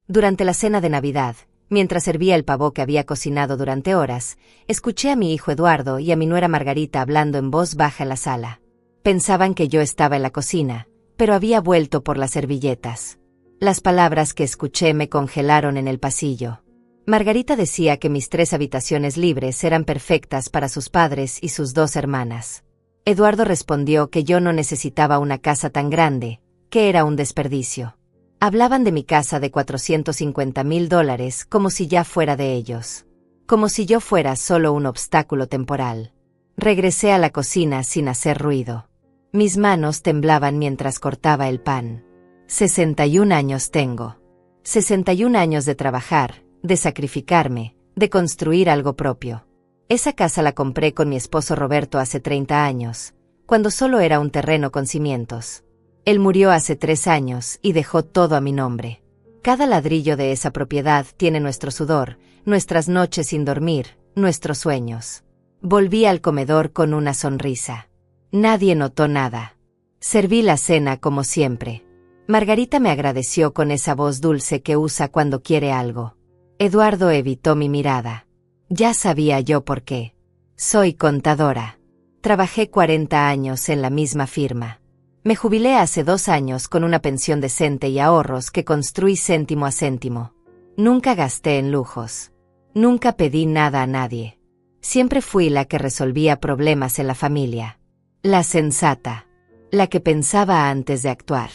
Durante la cena de Navidad, mientras servía el pavo que había cocinado durante horas, escuché a mi hijo Eduardo y a mi nuera Margarita hablando en voz baja en la sala. Pensaban que yo estaba en la cocina, pero había vuelto por las servilletas. Las palabras que escuché me congelaron en el pasillo. Margarita decía que mis 3 habitaciones libres eran perfectas para sus padres y sus 2 hermanas. Eduardo respondió que yo no necesitaba una casa tan grande, que era un desperdicio. Hablaban de mi casa de $450,000 como si ya fuera de ellos. Como si yo fuera solo un obstáculo temporal. Regresé a la cocina sin hacer ruido. Mis manos temblaban mientras cortaba el pan. 61 años tengo. 61 años de trabajar, de sacrificarme, de construir algo propio. Esa casa la compré con mi esposo Roberto hace 30 años, cuando solo era un terreno con cimientos. Él murió hace 3 años y dejó todo a mi nombre. Cada ladrillo de esa propiedad tiene nuestro sudor, nuestras noches sin dormir, nuestros sueños. Volví al comedor con una sonrisa. Nadie notó nada. Serví la cena como siempre. Margarita me agradeció con esa voz dulce que usa cuando quiere algo. Eduardo evitó mi mirada. Ya sabía yo por qué. Soy contadora. Trabajé 40 años en la misma firma. Me jubilé hace 2 años con una pensión decente y ahorros que construí céntimo a céntimo. Nunca gasté en lujos. Nunca pedí nada a nadie. Siempre fui la que resolvía problemas en la familia. La sensata. La que pensaba antes de actuar.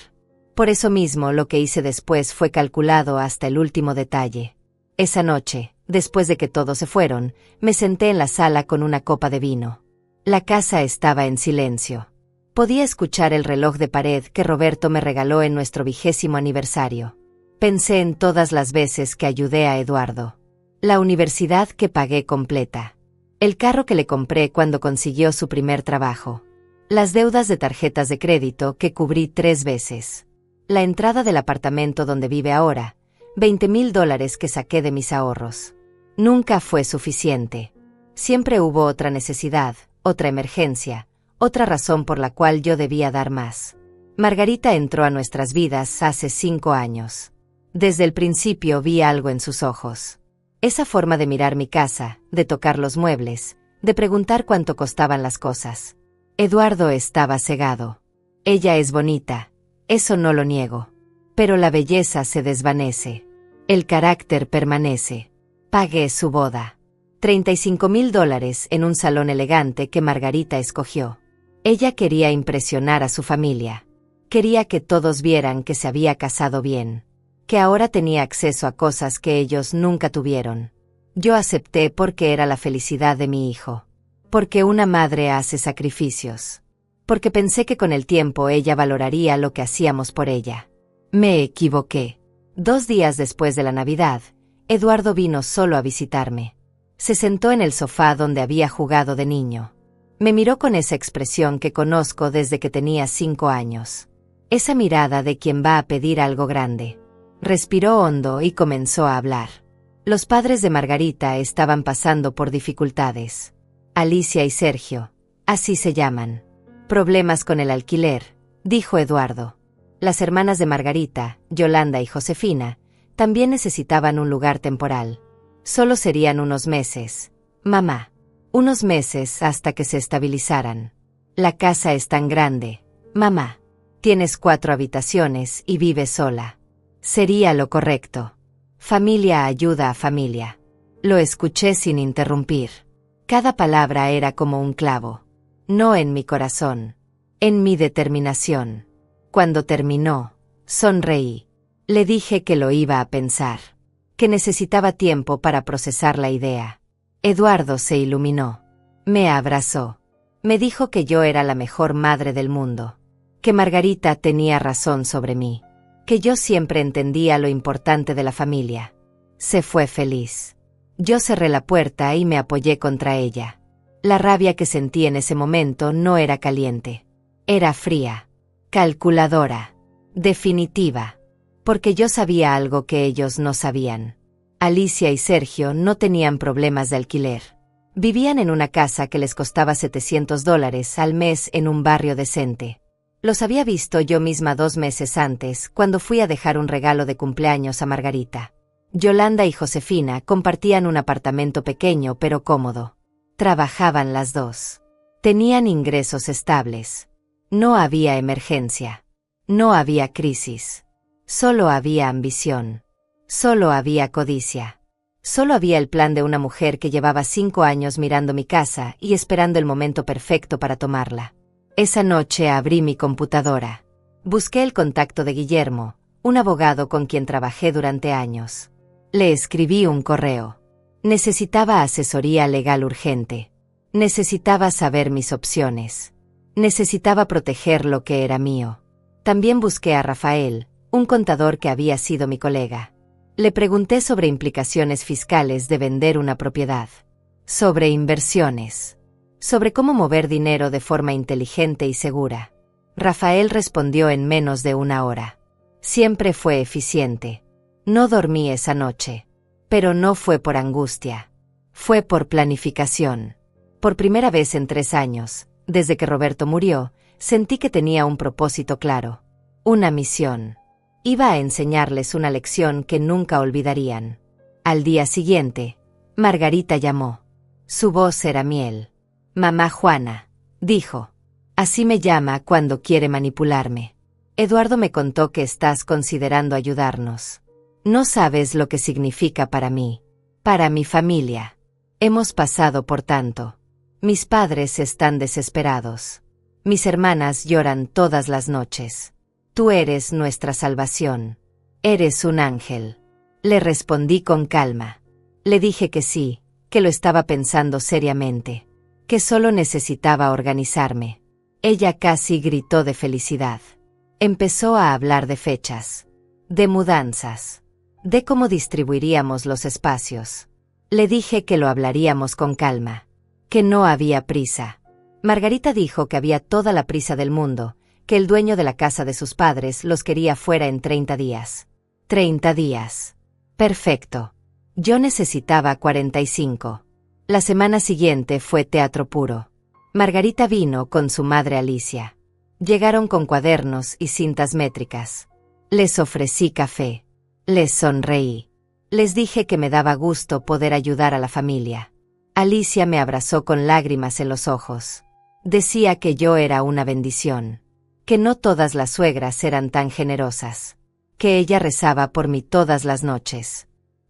Por eso mismo lo que hice después fue calculado hasta el último detalle. Esa noche, después de que todos se fueron, me senté en la sala con una copa de vino. La casa estaba en silencio. Podía escuchar el reloj de pared que Roberto me regaló en nuestro 20º aniversario. Pensé en todas las veces que ayudé a Eduardo. La universidad que pagué completa. El carro que le compré cuando consiguió su primer trabajo. Las deudas de tarjetas de crédito que cubrí 3 veces. La entrada del apartamento donde vive ahora, $20,000 que saqué de mis ahorros. Nunca fue suficiente. Siempre hubo otra necesidad, otra emergencia, otra razón por la cual yo debía dar más. Margarita entró a nuestras vidas hace 5 años. Desde el principio vi algo en sus ojos. Esa forma de mirar mi casa, de tocar los muebles, de preguntar cuánto costaban las cosas. Eduardo estaba cegado. Ella es bonita, eso no lo niego. Pero la belleza se desvanece. El carácter permanece. Pagué su boda. $35,000 en un salón elegante que Margarita escogió. Ella quería impresionar a su familia. Quería que todos vieran que se había casado bien. Que ahora tenía acceso a cosas que ellos nunca tuvieron. Yo acepté porque era la felicidad de mi hijo. Porque una madre hace sacrificios. Porque pensé que con el tiempo ella valoraría lo que hacíamos por ella. Me equivoqué. 2 días después de la Navidad, Eduardo vino solo a visitarme. Se sentó en el sofá donde había jugado de niño. Me miró con esa expresión que conozco desde que tenía 5 años. Esa mirada de quien va a pedir algo grande. Respiró hondo y comenzó a hablar. Los padres de Margarita estaban pasando por dificultades. Alicia y Sergio, así se llaman. Problemas con el alquiler, dijo Eduardo. Las hermanas de Margarita, Yolanda y Josefina, también necesitaban un lugar temporal. Solo serían unos meses. Mamá. Unos meses hasta que se estabilizaran. La casa es tan grande. Mamá. Tienes 4 habitaciones y vives sola. Sería lo correcto. Familia ayuda a familia. Lo escuché sin interrumpir. Cada palabra era como un clavo. No en mi corazón. En mi determinación. Cuando terminó, sonreí. Le dije que lo iba a pensar. Que necesitaba tiempo para procesar la idea. Eduardo se iluminó. Me abrazó. Me dijo que yo era la mejor madre del mundo. Que Margarita tenía razón sobre mí. Que yo siempre entendía lo importante de la familia. Se fue feliz. Yo cerré la puerta y me apoyé contra ella. La rabia que sentí en ese momento no era caliente. Era fría. Calculadora. Definitiva. Porque yo sabía algo que ellos no sabían. Alicia y Sergio no tenían problemas de alquiler. Vivían en una casa que les costaba $700 al mes en un barrio decente. Los había visto yo misma 2 meses antes, cuando fui a dejar un regalo de cumpleaños a Margarita. Yolanda y Josefina compartían un apartamento pequeño pero cómodo. Trabajaban las dos. Tenían ingresos estables. No había emergencia. No había crisis. Solo había ambición. Solo había codicia. Solo había el plan de una mujer que llevaba 5 años mirando mi casa y esperando el momento perfecto para tomarla. Esa noche abrí mi computadora. Busqué el contacto de Guillermo, un abogado con quien trabajé durante años. Le escribí un correo. Necesitaba asesoría legal urgente. Necesitaba saber mis opciones. Necesitaba proteger lo que era mío. También busqué a Rafael, un contador que había sido mi colega. Le pregunté sobre implicaciones fiscales de vender una propiedad, sobre inversiones, sobre cómo mover dinero de forma inteligente y segura. Rafael respondió en menos de 1 hora. Siempre fue eficiente. No dormí esa noche. Pero no fue por angustia. Fue por planificación. Por primera vez en 3 años, desde que Roberto murió, sentí que tenía un propósito claro. Una misión. Iba a enseñarles una lección que nunca olvidarían. Al día siguiente, Margarita llamó. Su voz era miel. Mamá Juana, dijo. Así me llama cuando quiere manipularme. Eduardo me contó que estás considerando ayudarnos. No sabes lo que significa para mí. Para mi familia. Hemos pasado por tanto. Mis padres están desesperados. Mis hermanas lloran todas las noches. Tú eres nuestra salvación. Eres un ángel. Le respondí con calma. Le dije que sí, que lo estaba pensando seriamente. Que solo necesitaba organizarme. Ella casi gritó de felicidad. Empezó a hablar de fechas. De mudanzas. De cómo distribuiríamos los espacios. Le dije que lo hablaríamos con calma. Que no había prisa. Margarita dijo que había toda la prisa del mundo, que el dueño de la casa de sus padres los quería fuera en 30 días. 30 días. Perfecto. Yo necesitaba 45. La semana siguiente fue teatro puro. Margarita vino con su madre Alicia. Llegaron con cuadernos y cintas métricas. Les ofrecí café. Les sonreí. Les dije que me daba gusto poder ayudar a la familia. Alicia me abrazó con lágrimas en los ojos. Decía que yo era una bendición. Que no todas las suegras eran tan generosas. Que ella rezaba por mí todas las noches.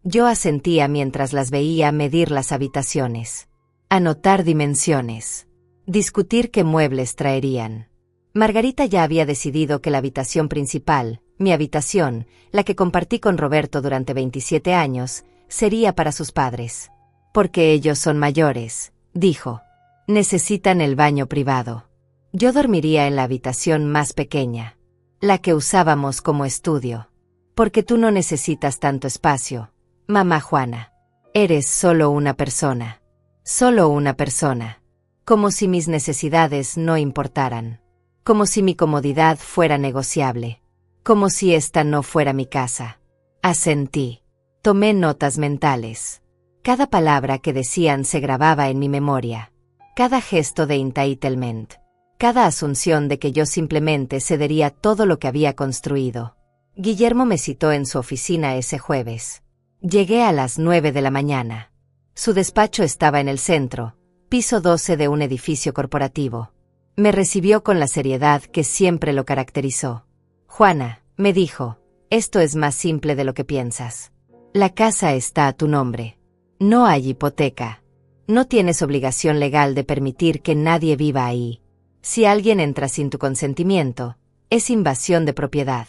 Yo asentía mientras las veía medir las habitaciones. Anotar dimensiones. Discutir qué muebles traerían. Margarita ya había decidido que la habitación principal, mi habitación, la que compartí con Roberto durante 27 años, sería para sus padres. Porque ellos son mayores, dijo. Necesitan el baño privado. Yo dormiría en la habitación más pequeña. La que usábamos como estudio. Porque tú no necesitas tanto espacio, mamá Juana. Eres solo una persona. Solo una persona. Como si mis necesidades no importaran. Como si mi comodidad fuera negociable. Como si esta no fuera mi casa. Asentí. Tomé notas mentales. Cada palabra que decían se grababa en mi memoria. Cada gesto de entitlement. Cada asunción de que yo simplemente cedería todo lo que había construido. Guillermo me citó en su oficina ese jueves. Llegué a las 9 de la mañana. Su despacho estaba en el centro, piso 12 de un edificio corporativo. Me recibió con la seriedad que siempre lo caracterizó. Juana, me dijo, esto es más simple de lo que piensas. La casa está a tu nombre. No hay hipoteca. No tienes obligación legal de permitir que nadie viva ahí. Si alguien entra sin tu consentimiento, es invasión de propiedad.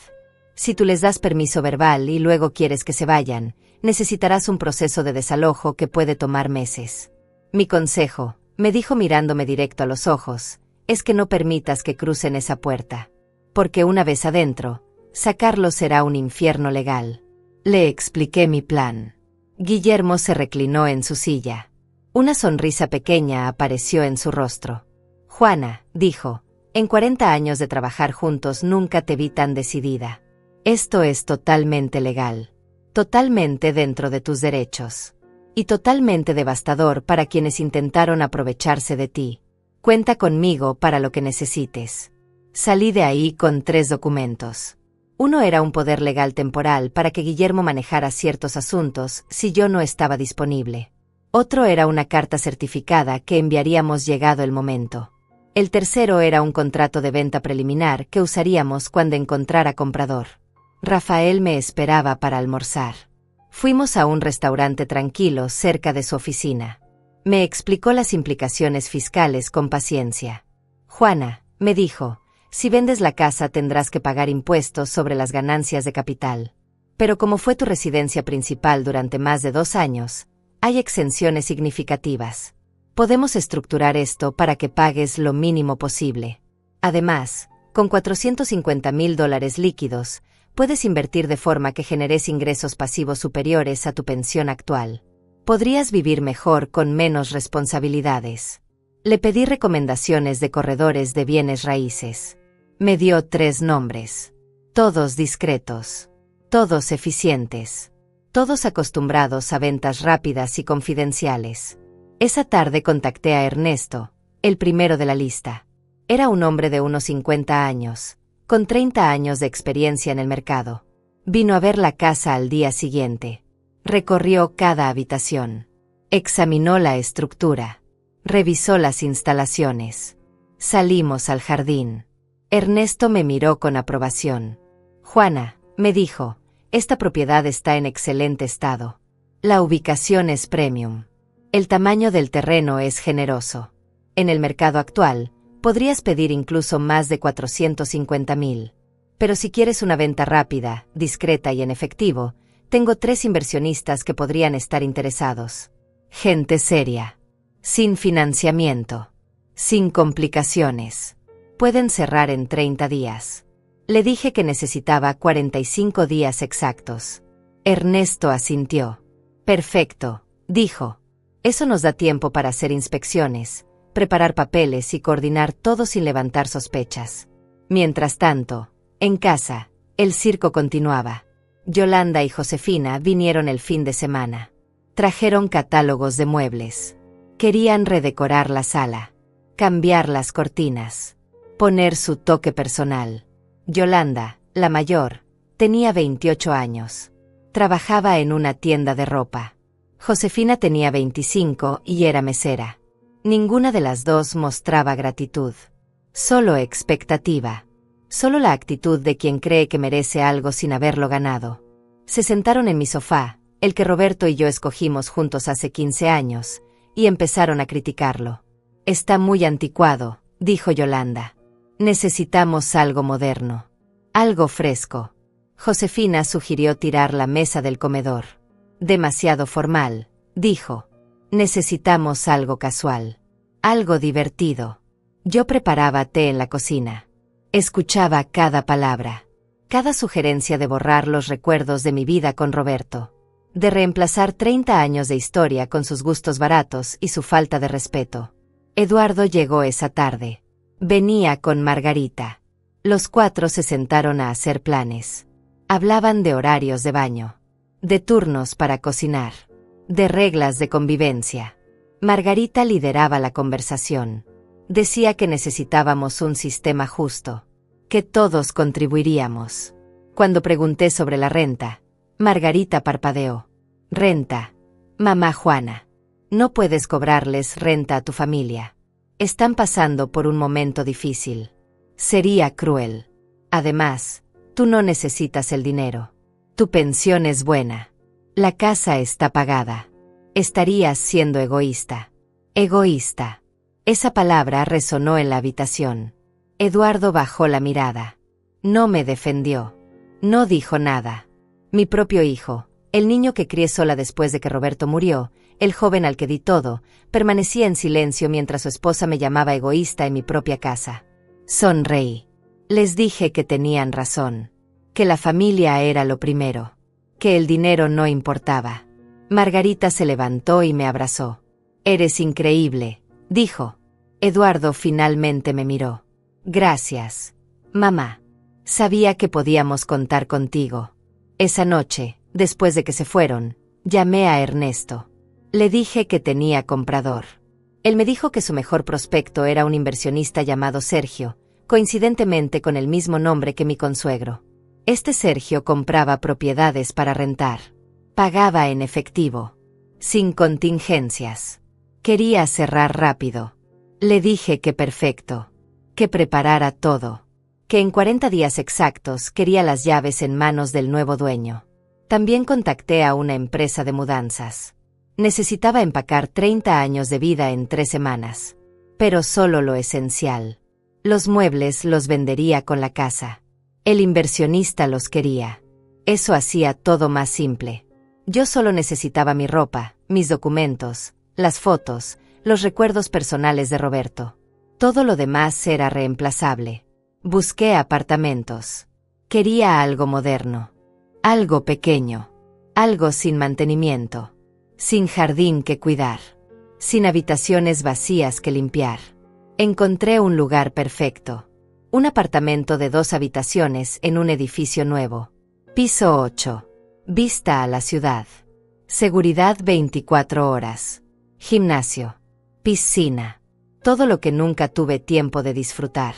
Si tú les das permiso verbal y luego quieres que se vayan, necesitarás un proceso de desalojo que puede tomar meses. Mi consejo, me dijo mirándome directo a los ojos, es que no permitas que crucen esa puerta. Porque una vez adentro, sacarlo será un infierno legal. Le expliqué mi plan. Guillermo se reclinó en su silla. Una sonrisa pequeña apareció en su rostro. Juana, dijo, en 40 años de trabajar juntos nunca te vi tan decidida. Esto es totalmente legal. Totalmente dentro de tus derechos. Y totalmente devastador para quienes intentaron aprovecharse de ti. Cuenta conmigo para lo que necesites. Salí de ahí con 3 documentos. Uno era un poder legal temporal para que Guillermo manejara ciertos asuntos si yo no estaba disponible. Otro era una carta certificada que enviaríamos llegado el momento. El tercero era un contrato de venta preliminar que usaríamos cuando encontrara comprador. Rafael me esperaba para almorzar. Fuimos a un restaurante tranquilo cerca de su oficina. Me explicó las implicaciones fiscales con paciencia. Juana, me dijo, si vendes la casa tendrás que pagar impuestos sobre las ganancias de capital. Pero como fue tu residencia principal durante más de 2 años, hay exenciones significativas. Podemos estructurar esto para que pagues lo mínimo posible. Además, con $450,000 líquidos, puedes invertir de forma que generes ingresos pasivos superiores a tu pensión actual. Podrías vivir mejor con menos responsabilidades. Le pedí recomendaciones de corredores de bienes raíces. Me dio 3 nombres. Todos discretos. Todos eficientes. Todos acostumbrados a ventas rápidas y confidenciales. Esa tarde contacté a Ernesto, el primero de la lista. Era un hombre de unos 50 años, con 30 años de experiencia en el mercado. Vino a ver la casa al día siguiente. Recorrió cada habitación. Examinó la estructura. Revisó las instalaciones. Salimos al jardín. Ernesto me miró con aprobación. Juana, me dijo, esta propiedad está en excelente estado. La ubicación es premium. El tamaño del terreno es generoso. En el mercado actual, podrías pedir incluso más de 450,000. Pero si quieres una venta rápida, discreta y en efectivo, tengo 3 inversionistas que podrían estar interesados. Gente seria. Sin financiamiento. Sin complicaciones. Pueden cerrar en 30 días. Le dije que necesitaba 45 días exactos. Ernesto asintió. Perfecto, dijo. Eso nos da tiempo para hacer inspecciones, preparar papeles y coordinar todo sin levantar sospechas. Mientras tanto, en casa, el circo continuaba. Yolanda y Josefina vinieron el fin de semana. Trajeron catálogos de muebles. Querían redecorar la sala, cambiar las cortinas, poner su toque personal. Yolanda, la mayor, tenía 28 años. Trabajaba en una tienda de ropa. Josefina tenía 25 y era mesera. Ninguna de las dos mostraba gratitud. Solo expectativa. Solo la actitud de quien cree que merece algo sin haberlo ganado. Se sentaron en mi sofá, el que Roberto y yo escogimos juntos hace 15 años, y empezaron a criticarlo. Está muy anticuado, dijo Yolanda. Necesitamos algo moderno. Algo fresco. Josefina sugirió tirar la mesa del comedor. Demasiado formal, dijo. Necesitamos algo casual. Algo divertido. Yo preparaba té en la cocina. Escuchaba cada palabra. Cada sugerencia de borrar los recuerdos de mi vida con Roberto. De reemplazar 30 años de historia con sus gustos baratos y su falta de respeto. Eduardo llegó esa tarde. Venía con Margarita. Los 4 se sentaron a hacer planes. Hablaban de horarios de baño. De turnos para cocinar. De reglas de convivencia. Margarita lideraba la conversación. Decía que necesitábamos un sistema justo. Que todos contribuiríamos. Cuando pregunté sobre la renta, Margarita parpadeó. Renta. Mamá Juana. No puedes cobrarles renta a tu familia. Están pasando por un momento difícil. Sería cruel. Además, tú no necesitas el dinero. Tu pensión es buena. La casa está pagada. Estarías siendo egoísta. Egoísta. Esa palabra resonó en la habitación. Eduardo bajó la mirada. No me defendió. No dijo nada. Mi propio hijo, el niño que crié sola después de que Roberto murió, el joven al que di todo, permanecía en silencio mientras su esposa me llamaba egoísta en mi propia casa. Sonreí. Les dije que tenían razón. Que la familia era lo primero. Que el dinero no importaba. Margarita se levantó y me abrazó. Eres increíble, dijo. Eduardo finalmente me miró. Gracias, mamá. Sabía que podíamos contar contigo. Esa noche, después de que se fueron, llamé a Ernesto. Le dije que tenía comprador. Él me dijo que su mejor prospecto era un inversionista llamado Sergio, coincidentemente con el mismo nombre que mi consuegro. Este Sergio compraba propiedades para rentar. Pagaba en efectivo, sin contingencias. Quería cerrar rápido. Le dije que perfecto, que preparara todo, que en 40 días exactos quería las llaves en manos del nuevo dueño. También contacté a una empresa de mudanzas. Necesitaba empacar 30 años de vida en 3 semanas. Pero solo lo esencial. Los muebles los vendería con la casa. El inversionista los quería. Eso hacía todo más simple. Yo solo necesitaba mi ropa, mis documentos, las fotos, los recuerdos personales de Roberto. Todo lo demás era reemplazable. Busqué apartamentos. Quería algo moderno. Algo pequeño. Algo sin mantenimiento. Sin jardín que cuidar. Sin habitaciones vacías que limpiar. Encontré un lugar perfecto. Un apartamento de 2 habitaciones en un edificio nuevo. Piso 8. Vista a la ciudad. Seguridad 24 horas. Gimnasio. Piscina. Todo lo que nunca tuve tiempo de disfrutar.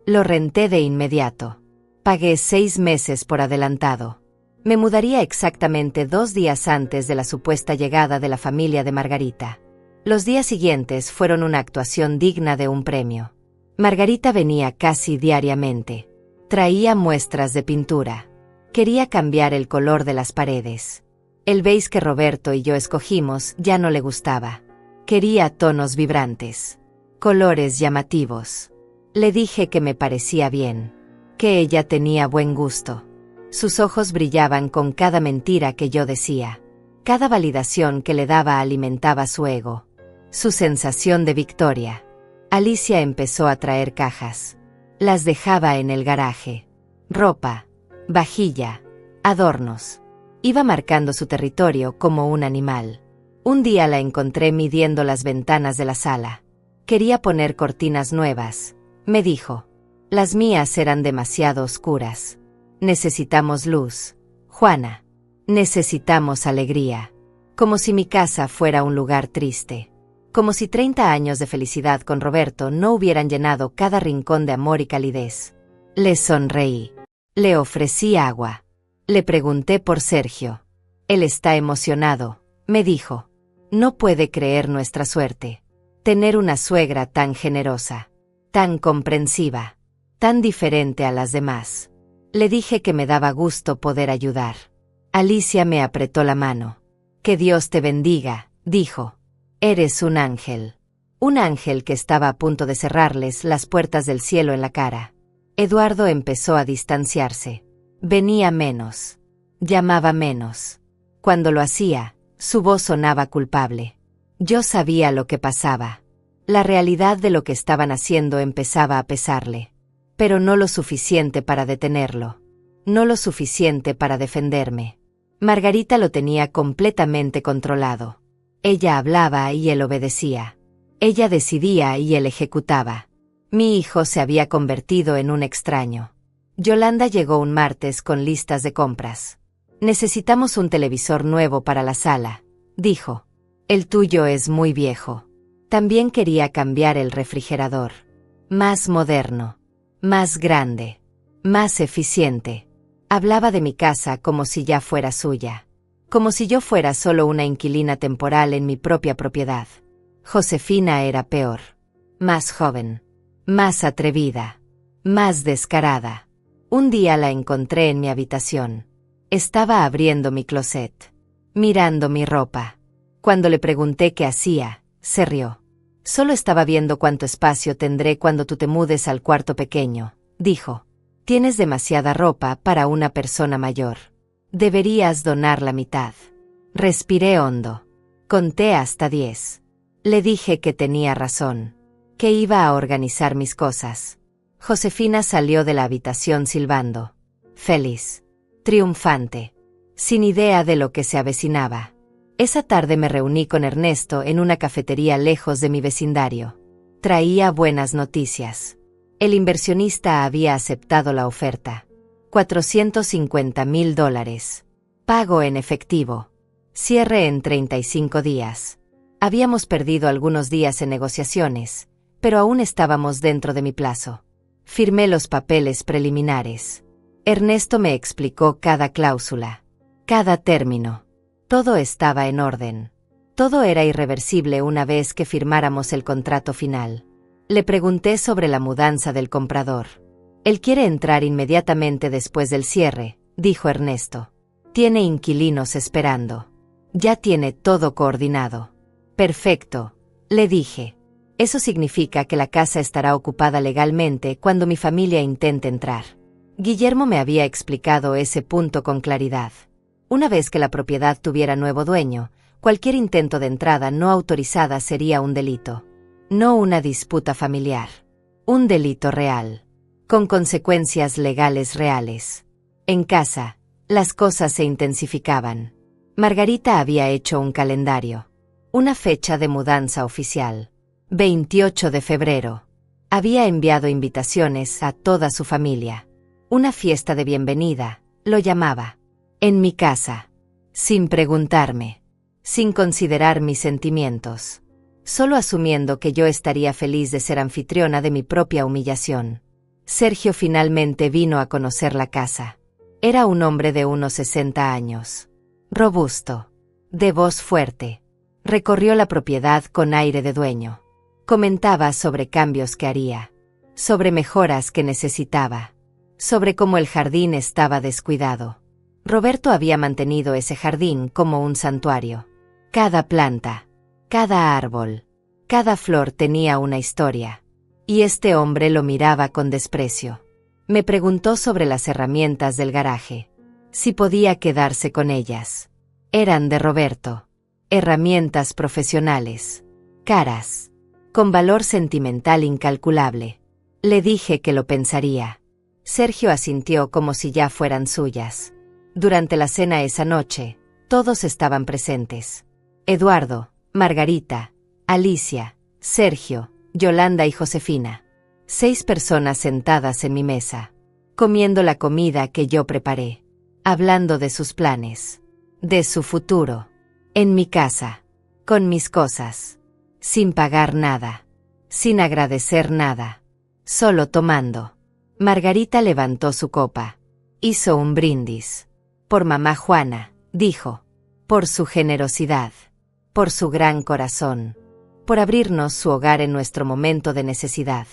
Lo renté de inmediato. Pagué 6 meses por adelantado. Me mudaría exactamente 2 días antes de la supuesta llegada de la familia de Margarita. Los días siguientes fueron una actuación digna de un premio. Margarita venía casi diariamente. Traía muestras de pintura. Quería cambiar el color de las paredes. El beige que Roberto y yo escogimos ya no le gustaba. Quería tonos vibrantes. Colores llamativos. Le dije que me parecía bien. Que ella tenía buen gusto. Sus ojos brillaban con cada mentira que yo decía. Cada validación que le daba alimentaba su ego. Su sensación de victoria. Alicia empezó a traer cajas. Las dejaba en el garaje. Ropa, vajilla, adornos. Iba marcando su territorio como un animal. Un día la encontré midiendo las ventanas de la sala. Quería poner cortinas nuevas, me dijo. Las mías eran demasiado oscuras. Necesitamos luz, Juana. Necesitamos alegría. Como si mi casa fuera un lugar triste. Como si 30 años de felicidad con Roberto no hubieran llenado cada rincón de amor y calidez. Le sonreí. Le ofrecí agua. Le pregunté por Sergio. Él está emocionado, me dijo. No puede creer nuestra suerte. Tener una suegra tan generosa, tan comprensiva, tan diferente a las demás. Le dije que me daba gusto poder ayudar. Alicia me apretó la mano. Que Dios te bendiga, dijo. Eres un ángel. Un ángel que estaba a punto de cerrarles las puertas del cielo en la cara. Eduardo empezó a distanciarse. Venía menos. Llamaba menos. Cuando lo hacía, su voz sonaba culpable. Yo sabía lo que pasaba. La realidad de lo que estaban haciendo empezaba a pesarle. Pero no lo suficiente para detenerlo. No lo suficiente para defenderme. Margarita lo tenía completamente controlado. Ella hablaba y él obedecía. Ella decidía y él ejecutaba. Mi hijo se había convertido en un extraño. Yolanda llegó un martes con listas de compras. Necesitamos un televisor nuevo para la sala, dijo. El tuyo es muy viejo. También quería cambiar el refrigerador. Más moderno. Más grande. Más eficiente. Hablaba de mi casa como si ya fuera suya. Como si yo fuera solo una inquilina temporal en mi propia propiedad. Josefina era peor. Más joven. Más atrevida. Más descarada. Un día la encontré en mi habitación. Estaba abriendo mi closet. Mirando mi ropa. Cuando le pregunté qué hacía, se rió. Solo estaba viendo cuánto espacio tendré cuando tú te mudes al cuarto pequeño, dijo. Tienes demasiada ropa para una persona mayor. Deberías donar la mitad. Respiré hondo. Conté hasta 10. Le dije que tenía razón. Que iba a organizar mis cosas. Josefina salió de la habitación silbando. Feliz. Triunfante. Sin idea de lo que se avecinaba. Esa tarde me reuní con Ernesto en una cafetería lejos de mi vecindario. Traía buenas noticias. El inversionista había aceptado la oferta. $450,000. Pago en efectivo. Cierre en 35 días. Habíamos perdido algunos días en negociaciones, pero aún estábamos dentro de mi plazo. Firmé los papeles preliminares. Ernesto me explicó cada cláusula, cada término. Todo estaba en orden. Todo era irreversible una vez que firmáramos el contrato final. Le pregunté sobre la mudanza del comprador. Él quiere entrar inmediatamente después del cierre, dijo Ernesto. Tiene inquilinos esperando. Ya tiene todo coordinado. Perfecto, le dije. Eso significa que la casa estará ocupada legalmente cuando mi familia intente entrar. Guillermo me había explicado ese punto con claridad. Una vez que la propiedad tuviera nuevo dueño, cualquier intento de entrada no autorizada sería un delito. No una disputa familiar. Un delito real. Con consecuencias legales reales. En casa, las cosas se intensificaban. Margarita había hecho un calendario. Una fecha de mudanza oficial. 28 de febrero. Había enviado invitaciones a toda su familia. Una fiesta de bienvenida, lo llamaba. En mi casa. Sin preguntarme. Sin considerar mis sentimientos. Solo asumiendo que yo estaría feliz de ser anfitriona de mi propia humillación. Sergio finalmente vino a conocer la casa. Era un hombre de unos 60 años. Robusto. De voz fuerte. Recorrió la propiedad con aire de dueño. Comentaba sobre cambios que haría. Sobre mejoras que necesitaba. Sobre cómo el jardín estaba descuidado. Roberto había mantenido ese jardín como un santuario. Cada planta, cada árbol, cada flor tenía una historia. Y este hombre lo miraba con desprecio. Me preguntó sobre las herramientas del garaje. Si podía quedarse con ellas. Eran de Roberto. Herramientas profesionales. Caras. Con valor sentimental incalculable. Le dije que lo pensaría. Sergio asintió como si ya fueran suyas. Durante la cena esa noche, todos estaban presentes. Eduardo, Margarita, Alicia, Sergio, Yolanda y Josefina. 6 personas sentadas en mi mesa, comiendo la comida que yo preparé, hablando de sus planes, de su futuro, en mi casa, con mis cosas, sin pagar nada, sin agradecer nada, solo tomando. Margarita levantó su copa, hizo un brindis. Por mamá Juana, dijo, por su generosidad, por su gran corazón, por abrirnos su hogar en nuestro momento de necesidad.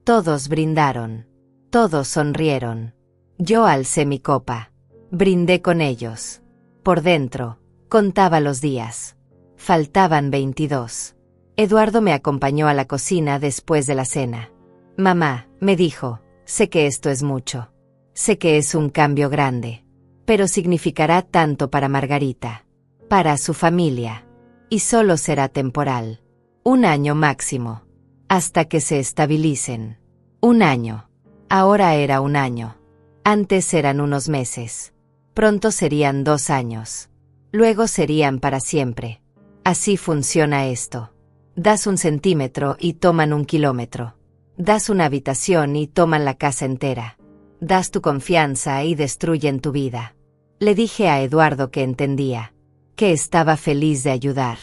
Todos brindaron, todos sonrieron. Yo alcé mi copa, brindé con ellos. Por dentro, contaba los días. Faltaban 22. Eduardo me acompañó a la cocina después de la cena. Mamá, me dijo, sé que esto es mucho. Sé que es un cambio grande. Pero significará tanto para Margarita. Para su familia. Y solo será temporal. 1 año máximo. Hasta que se estabilicen. 1 año. Ahora era 1 año. Antes eran unos meses. Pronto serían 2 años. Luego serían para siempre. Así funciona esto. Das 1 centímetro y toman 1 kilómetro. Das una habitación y toman la casa entera. Das tu confianza y destruyen tu vida. Le dije a Eduardo que entendía. Que estaba feliz de ayudar.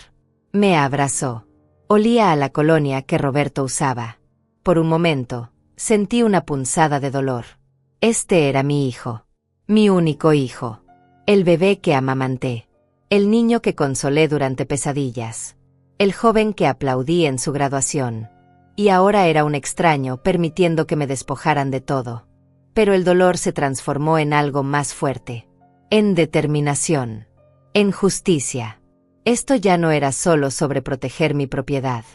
Me abrazó. Olía a la colonia que Roberto usaba. Por un momento, sentí una punzada de dolor. Este era mi hijo. Mi único hijo. El bebé que amamanté. El niño que consolé durante pesadillas. El joven que aplaudí en su graduación. Y ahora era un extraño permitiendo que me despojaran de todo. Pero el dolor se transformó en algo más fuerte. En determinación. En justicia. Esto ya no era solo sobre proteger mi propiedad.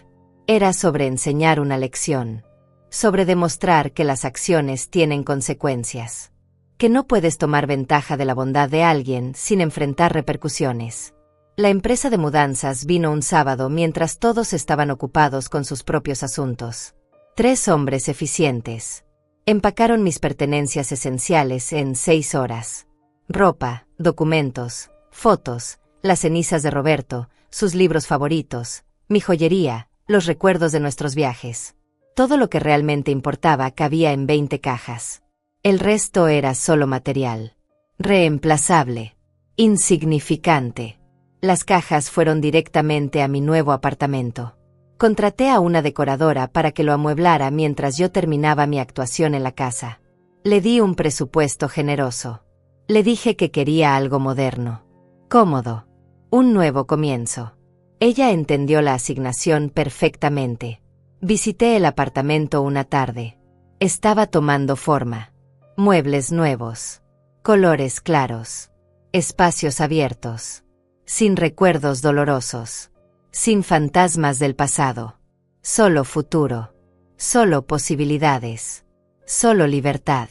Era sobre enseñar una lección. Sobre demostrar que las acciones tienen consecuencias. Que no puedes tomar ventaja de la bondad de alguien sin enfrentar repercusiones. La empresa de mudanzas vino un sábado mientras todos estaban ocupados con sus propios asuntos. 3 hombres eficientes. Empacaron mis pertenencias esenciales en 6 horas. Ropa, documentos, fotos, las cenizas de Roberto, sus libros favoritos, mi joyería, los recuerdos de nuestros viajes. Todo lo que realmente importaba cabía en 20 cajas. El resto era solo material. Reemplazable. Insignificante. Las cajas fueron directamente a mi nuevo apartamento. Contraté a una decoradora para que lo amueblara mientras yo terminaba mi actuación en la casa. Le di un presupuesto generoso. Le dije que quería algo moderno, cómodo, un nuevo comienzo. Ella entendió la asignación perfectamente. Visité el apartamento una tarde. Estaba tomando forma. Muebles nuevos, colores claros, espacios abiertos, sin recuerdos dolorosos, sin fantasmas del pasado, solo futuro, solo posibilidades, solo libertad.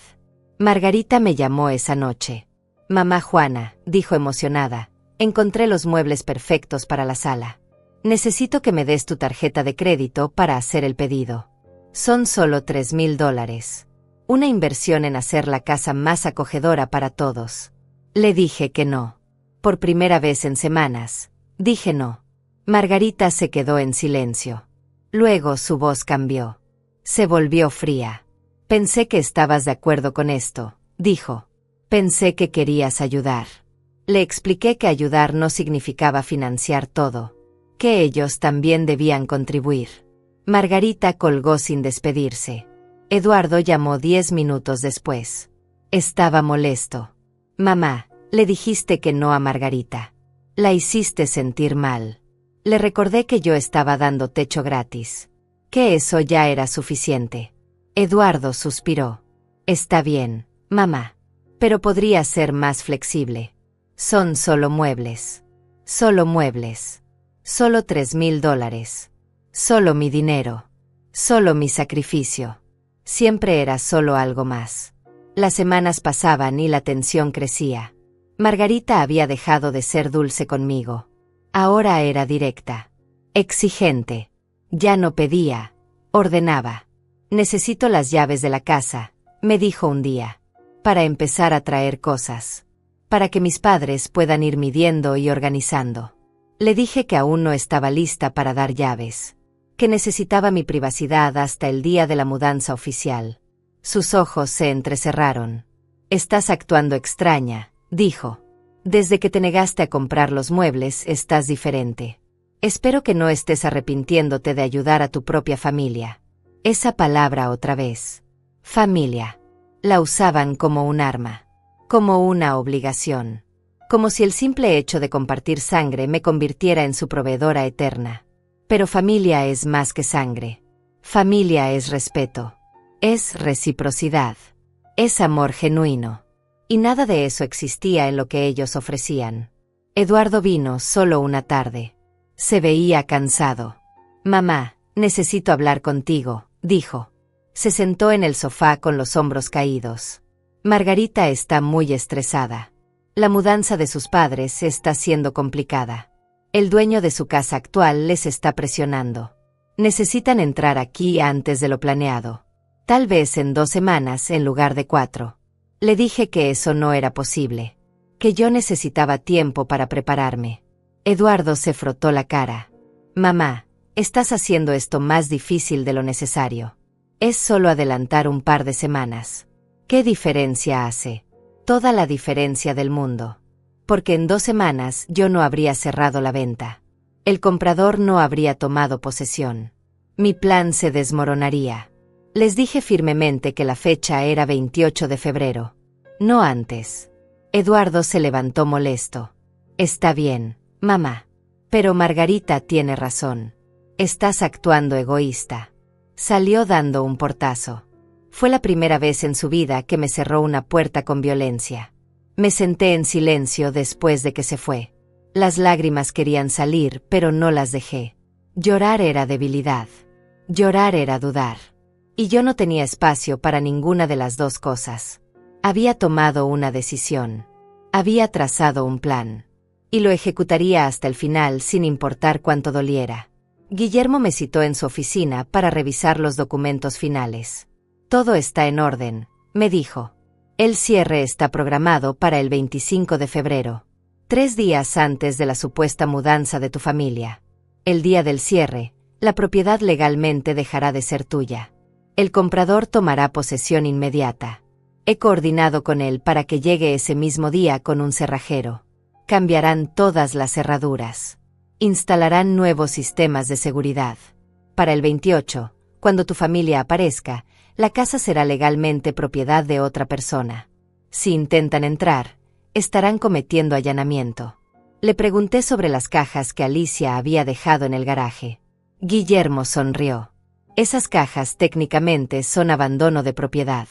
Margarita me llamó esa noche. Mamá Juana, dijo emocionada, encontré los muebles perfectos para la sala. Necesito que me des tu tarjeta de crédito para hacer el pedido. Son solo $3,000. Una inversión en hacer la casa más acogedora para todos. Le dije que no. Por primera vez en semanas, dije no. Margarita se quedó en silencio. Luego su voz cambió. Se volvió fría. Pensé que estabas de acuerdo con esto, dijo. Pensé que querías ayudar. Le expliqué que ayudar no significaba financiar todo, que ellos también debían contribuir. Margarita colgó sin despedirse. Eduardo llamó 10 minutos después. Estaba molesto. Mamá, le dijiste que no a Margarita. La hiciste sentir mal. Le recordé que yo estaba dando techo gratis, que eso ya era suficiente. Eduardo suspiró. Está bien, mamá. Pero podría ser más flexible. Son solo muebles. Solo muebles. Solo $3,000. Solo mi dinero. Solo mi sacrificio. Siempre era solo algo más. Las semanas pasaban y la tensión crecía. Margarita había dejado de ser dulce conmigo. Ahora era directa. Exigente. Ya no pedía. Ordenaba. Necesito las llaves de la casa, me dijo un día, para empezar a traer cosas, para que mis padres puedan ir midiendo y organizando. Le dije que aún no estaba lista para dar llaves, que necesitaba mi privacidad hasta el día de la mudanza oficial. Sus ojos se entrecerraron. Estás actuando extraña, dijo. Desde que te negaste a comprar los muebles, estás diferente. Espero que no estés arrepintiéndote de ayudar a tu propia familia. Esa palabra otra vez. Familia. La usaban como un arma, como una obligación, como si el simple hecho de compartir sangre me convirtiera en su proveedora eterna. Pero familia es más que sangre. Familia es respeto. Es reciprocidad. Es amor genuino. Y nada de eso existía en lo que ellos ofrecían. Eduardo vino solo una tarde. Se veía cansado. Mamá, necesito hablar contigo, dijo. Se sentó en el sofá con los hombros caídos. Margarita está muy estresada. La mudanza de sus padres está siendo complicada. El dueño de su casa actual les está presionando. Necesitan entrar aquí antes de lo planeado. Tal vez en 2 semanas en lugar de 4. Le dije que eso no era posible, que yo necesitaba tiempo para prepararme. Eduardo se frotó la cara. Mamá, estás haciendo esto más difícil de lo necesario. Es solo adelantar un par de semanas. ¿Qué diferencia hace? Toda la diferencia del mundo. Porque en 2 semanas yo no habría cerrado la venta. El comprador no habría tomado posesión. Mi plan se desmoronaría. Les dije firmemente que la fecha era 28 de febrero. No antes. Eduardo se levantó molesto. Está bien, mamá. Pero Margarita tiene razón. Estás actuando egoísta. Salió dando un portazo. Fue la primera vez en su vida que me cerró una puerta con violencia. Me senté en silencio después de que se fue. Las lágrimas querían salir, pero no las dejé. Llorar era debilidad. Llorar era dudar. Y yo no tenía espacio para ninguna de las dos cosas. Había tomado una decisión. Había trazado un plan. Y lo ejecutaría hasta el final sin importar cuánto doliera. Guillermo me citó en su oficina para revisar los documentos finales. Todo está en orden, me dijo. El cierre está programado para el 25 de febrero. 3 días antes de la supuesta mudanza de tu familia. El día del cierre, la propiedad legalmente dejará de ser tuya. El comprador tomará posesión inmediata. He coordinado con él para que llegue ese mismo día con un cerrajero. Cambiarán todas las cerraduras. Instalarán nuevos sistemas de seguridad. Para el 28, cuando tu familia aparezca, la casa será legalmente propiedad de otra persona. Si intentan entrar, estarán cometiendo allanamiento. Le pregunté sobre las cajas que Alicia había dejado en el garaje. Guillermo sonrió. Esas cajas técnicamente son abandono de propiedad.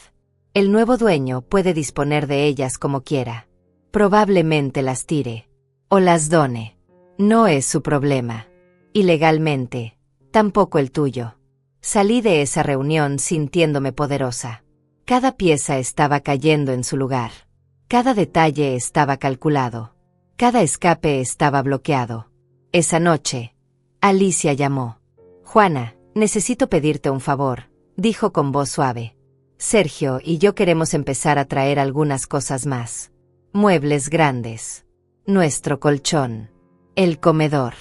El nuevo dueño puede disponer de ellas como quiera. Probablemente las tire. O las done. No es su problema. Y legalmente, tampoco el tuyo. Salí de esa reunión sintiéndome poderosa. Cada pieza estaba cayendo en su lugar. Cada detalle estaba calculado. Cada escape estaba bloqueado. Esa noche, Alicia llamó. Juana, necesito pedirte un favor, dijo con voz suave. Sergio y yo queremos empezar a traer algunas cosas más. Muebles grandes. Nuestro colchón. El comedor.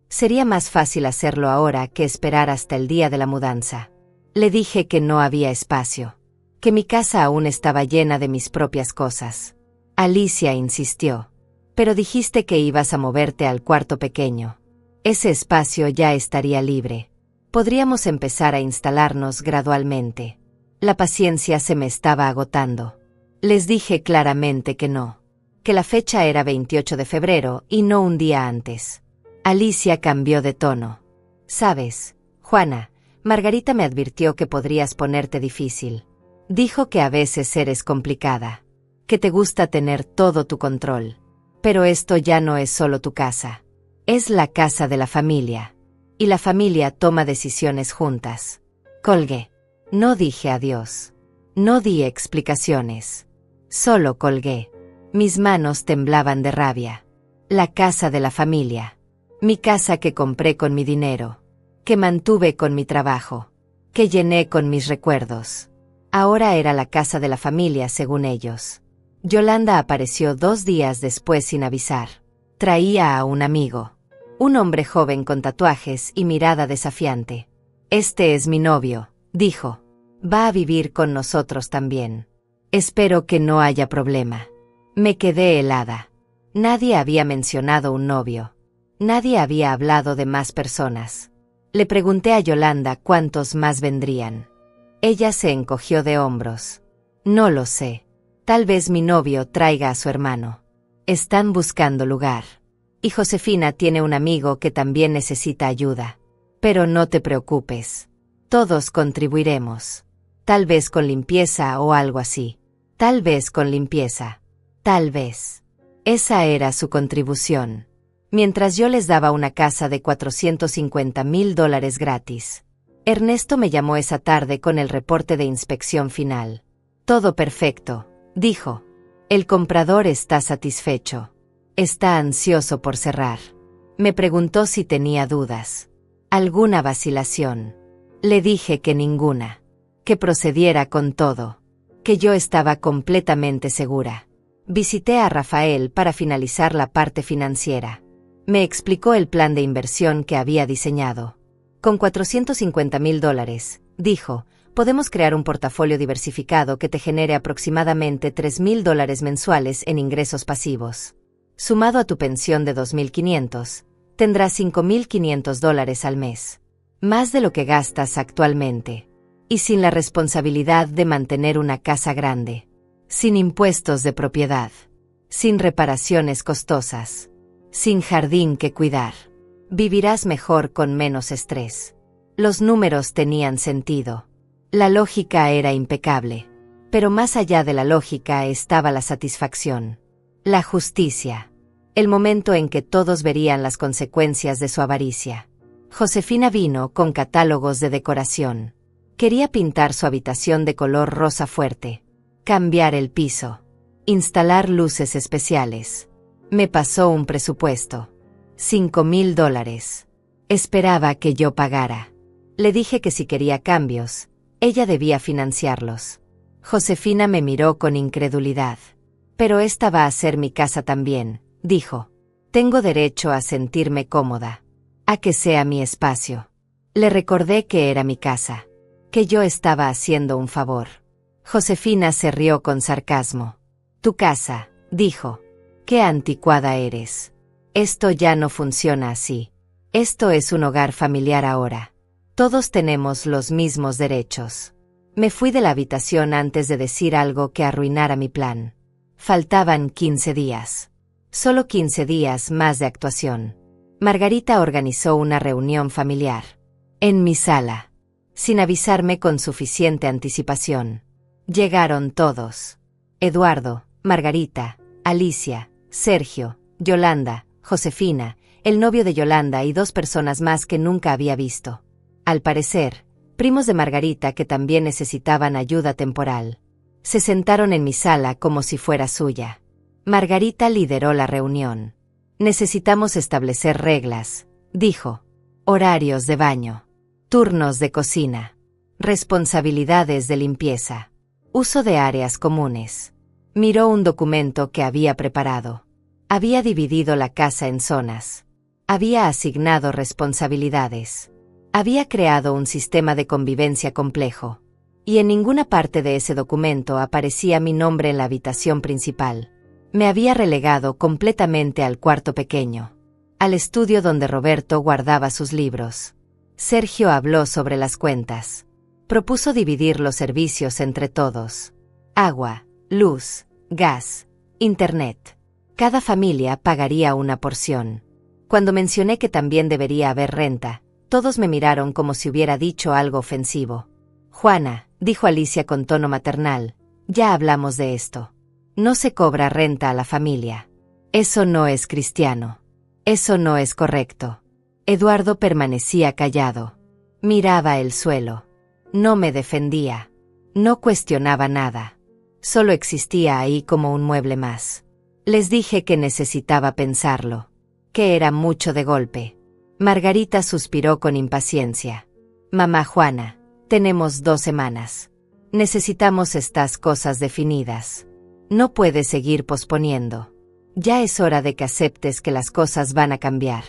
Sería más fácil hacerlo ahora que esperar hasta el día de la mudanza. Le dije que no había espacio. Que mi casa aún estaba llena de mis propias cosas. Alicia insistió. Pero dijiste que ibas a moverte al cuarto pequeño. Ese espacio ya estaría libre. Podríamos empezar a instalarnos gradualmente. La paciencia se me estaba agotando. Les dije claramente que no. Que la fecha era 28 de febrero y no un día antes. Alicia cambió de tono. Sabes, Juana, Margarita me advirtió que podrías ponerte difícil. Dijo que a veces eres complicada. Que te gusta tener todo tu control. Pero esto ya no es solo tu casa. Es la casa de la familia. Y la familia toma decisiones juntas. Colgué. No dije adiós. No di explicaciones. Solo colgué. Mis manos temblaban de rabia. La casa de la familia. Mi casa que compré con mi dinero. Que mantuve con mi trabajo. Que llené con mis recuerdos. Ahora era la casa de la familia según ellos. Yolanda apareció 2 días después sin avisar. Traía a un amigo. Un hombre joven con tatuajes y mirada desafiante. Este es mi novio, dijo. Va a vivir con nosotros también. Espero que no haya problema. Me quedé helada. Nadie había mencionado un novio. Nadie había hablado de más personas. Le pregunté a Yolanda cuántos más vendrían. Ella se encogió de hombros. No lo sé. Tal vez mi novio traiga a su hermano. Están buscando lugar. Y Josefina tiene un amigo que también necesita ayuda. Pero no te preocupes. Todos contribuiremos. Tal vez con limpieza o algo así. Tal vez con limpieza. Tal vez. Esa era su contribución. Mientras yo les daba una casa de $450,000 gratis. Ernesto me llamó esa tarde con el reporte de inspección final. Todo perfecto, dijo. El comprador está satisfecho. Está ansioso por cerrar. Me preguntó si tenía dudas. ¿Alguna vacilación? Le dije que ninguna. Que procediera con todo. Que yo estaba completamente segura. Visité a Rafael para finalizar la parte financiera. Me explicó el plan de inversión que había diseñado. Con $450,000, dijo, podemos crear un portafolio diversificado que te genere aproximadamente $3,000 mensuales en ingresos pasivos. Sumado a tu pensión de $2,500, tendrás $5,500 al mes. Más de lo que gastas actualmente. Y sin la responsabilidad de mantener una casa grande. Sin impuestos de propiedad. Sin reparaciones costosas. Sin jardín que cuidar. Vivirás mejor con menos estrés. Los números tenían sentido. La lógica era impecable. Pero más allá de la lógica estaba la satisfacción. La justicia. El momento en que todos verían las consecuencias de su avaricia. Josefina vino con catálogos de decoración. Quería pintar su habitación de color rosa fuerte. Cambiar el piso. Instalar luces especiales. Me pasó un presupuesto. $5,000. Esperaba que yo pagara. Le dije que si quería cambios, ella debía financiarlos. Josefina me miró con incredulidad. Pero esta va a ser mi casa también, dijo. Tengo derecho a sentirme cómoda. A que sea mi espacio. Le recordé que era mi casa. Que yo estaba haciendo un favor. Josefina se rió con sarcasmo. Tu casa, dijo. Qué anticuada eres. Esto ya no funciona así. Esto es un hogar familiar ahora. Todos tenemos los mismos derechos. Me fui de la habitación antes de decir algo que arruinara mi plan. Faltaban 15 días. Solo 15 días más de actuación. Margarita organizó una reunión familiar. En mi sala. Sin avisarme con suficiente anticipación. Llegaron todos. Eduardo, Margarita, Alicia, Sergio, Yolanda, Josefina, el novio de Yolanda y 2 personas más que nunca había visto. Al parecer, primos de Margarita que también necesitaban ayuda temporal. Se sentaron en mi sala como si fuera suya. Margarita lideró la reunión. Necesitamos establecer reglas, dijo. Horarios de baño. Turnos de cocina. Responsabilidades de limpieza. Uso de áreas comunes. Miró un documento que había preparado. Había dividido la casa en zonas. Había asignado responsabilidades. Había creado un sistema de convivencia complejo. Y en ninguna parte de ese documento aparecía mi nombre en la habitación principal. Me había relegado completamente al cuarto pequeño. Al estudio donde Roberto guardaba sus libros. Sergio habló sobre las cuentas. Propuso dividir los servicios entre todos. Agua, luz, gas, internet. Cada familia pagaría una porción. Cuando mencioné que también debería haber renta, todos me miraron como si hubiera dicho algo ofensivo. Juana, dijo Alicia con tono maternal, ya hablamos de esto. No se cobra renta a la familia. Eso no es cristiano. Eso no es correcto. Eduardo permanecía callado. Miraba el suelo. No me defendía. No cuestionaba nada. Solo existía ahí como un mueble más. Les dije que necesitaba pensarlo. Que era mucho de golpe. Margarita suspiró con impaciencia. Mamá Juana, tenemos 2 semanas. Necesitamos estas cosas definidas. No puedes seguir posponiendo. Ya es hora de que aceptes que las cosas van a cambiar.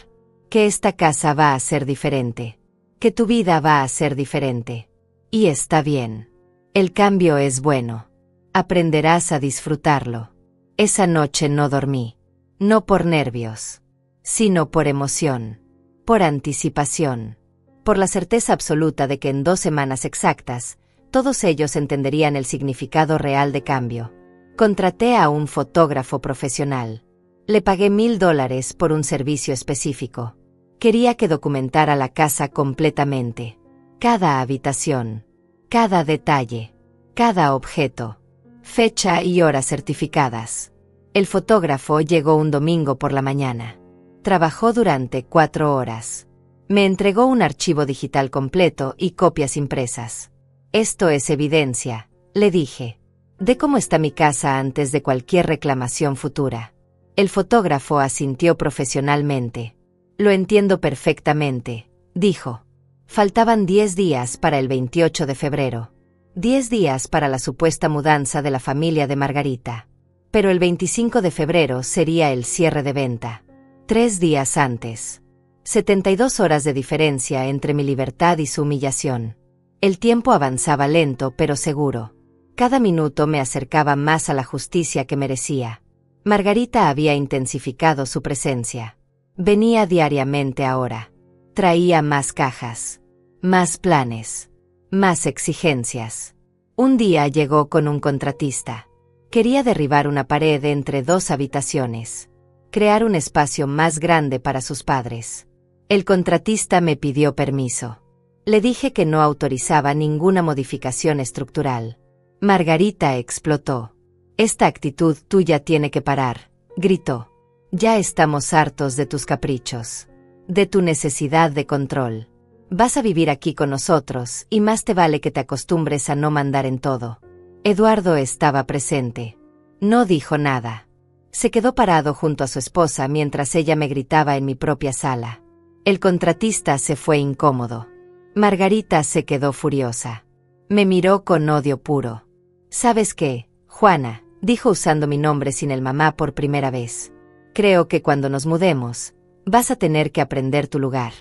Que esta casa va a ser diferente. Que tu vida va a ser diferente. Y está bien. El cambio es bueno. Aprenderás a disfrutarlo. Esa noche no dormí. No por nervios. Sino por emoción. Por anticipación. Por la certeza absoluta de que en 2 semanas exactas, todos ellos entenderían el significado real de cambio. Contraté a un fotógrafo profesional. Le pagué $1000 por un servicio específico. Quería que documentara la casa completamente. Cada habitación. Cada detalle. Cada objeto. Fecha y hora certificadas. El fotógrafo llegó un domingo por la mañana. Trabajó durante 4 horas. Me entregó un archivo digital completo y copias impresas. Esto es evidencia, le dije. De cómo está mi casa antes de cualquier reclamación futura. El fotógrafo asintió profesionalmente. Lo entiendo perfectamente, dijo. Faltaban 10 días para el 28 de febrero. 10 días para la supuesta mudanza de la familia de Margarita. Pero el 25 de febrero sería el cierre de venta. 3 días antes. 72 horas de diferencia entre mi libertad y su humillación. El tiempo avanzaba lento pero seguro. Cada minuto me acercaba más a la justicia que merecía. Margarita había intensificado su presencia. Venía diariamente ahora. Traía más cajas. Más planes. Más exigencias. Un día llegó con un contratista. Quería derribar una pared entre 2 habitaciones. Crear un espacio más grande para sus padres. El contratista me pidió permiso. Le dije que no autorizaba ninguna modificación estructural. Margarita explotó. Esta actitud tuya tiene que parar, gritó. Ya estamos hartos de tus caprichos. De tu necesidad de control. Vas a vivir aquí con nosotros y más te vale que te acostumbres a no mandar en todo. Eduardo estaba presente. No dijo nada. Se quedó parado junto a su esposa mientras ella me gritaba en mi propia sala. El contratista se fue incómodo. Margarita se quedó furiosa. Me miró con odio puro. ¿Sabes qué, Juana?, dijo usando mi nombre sin el mamá por primera vez. Creo que cuando nos mudemos, vas a tener que aprender tu lugar.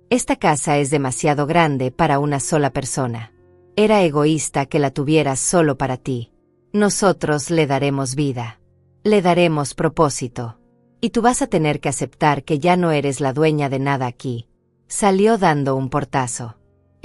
Esta casa es demasiado grande para una sola persona. Era egoísta que la tuvieras solo para ti. Nosotros le daremos vida. Le daremos propósito. Y tú vas a tener que aceptar que ya no eres la dueña de nada aquí. Salió dando un portazo.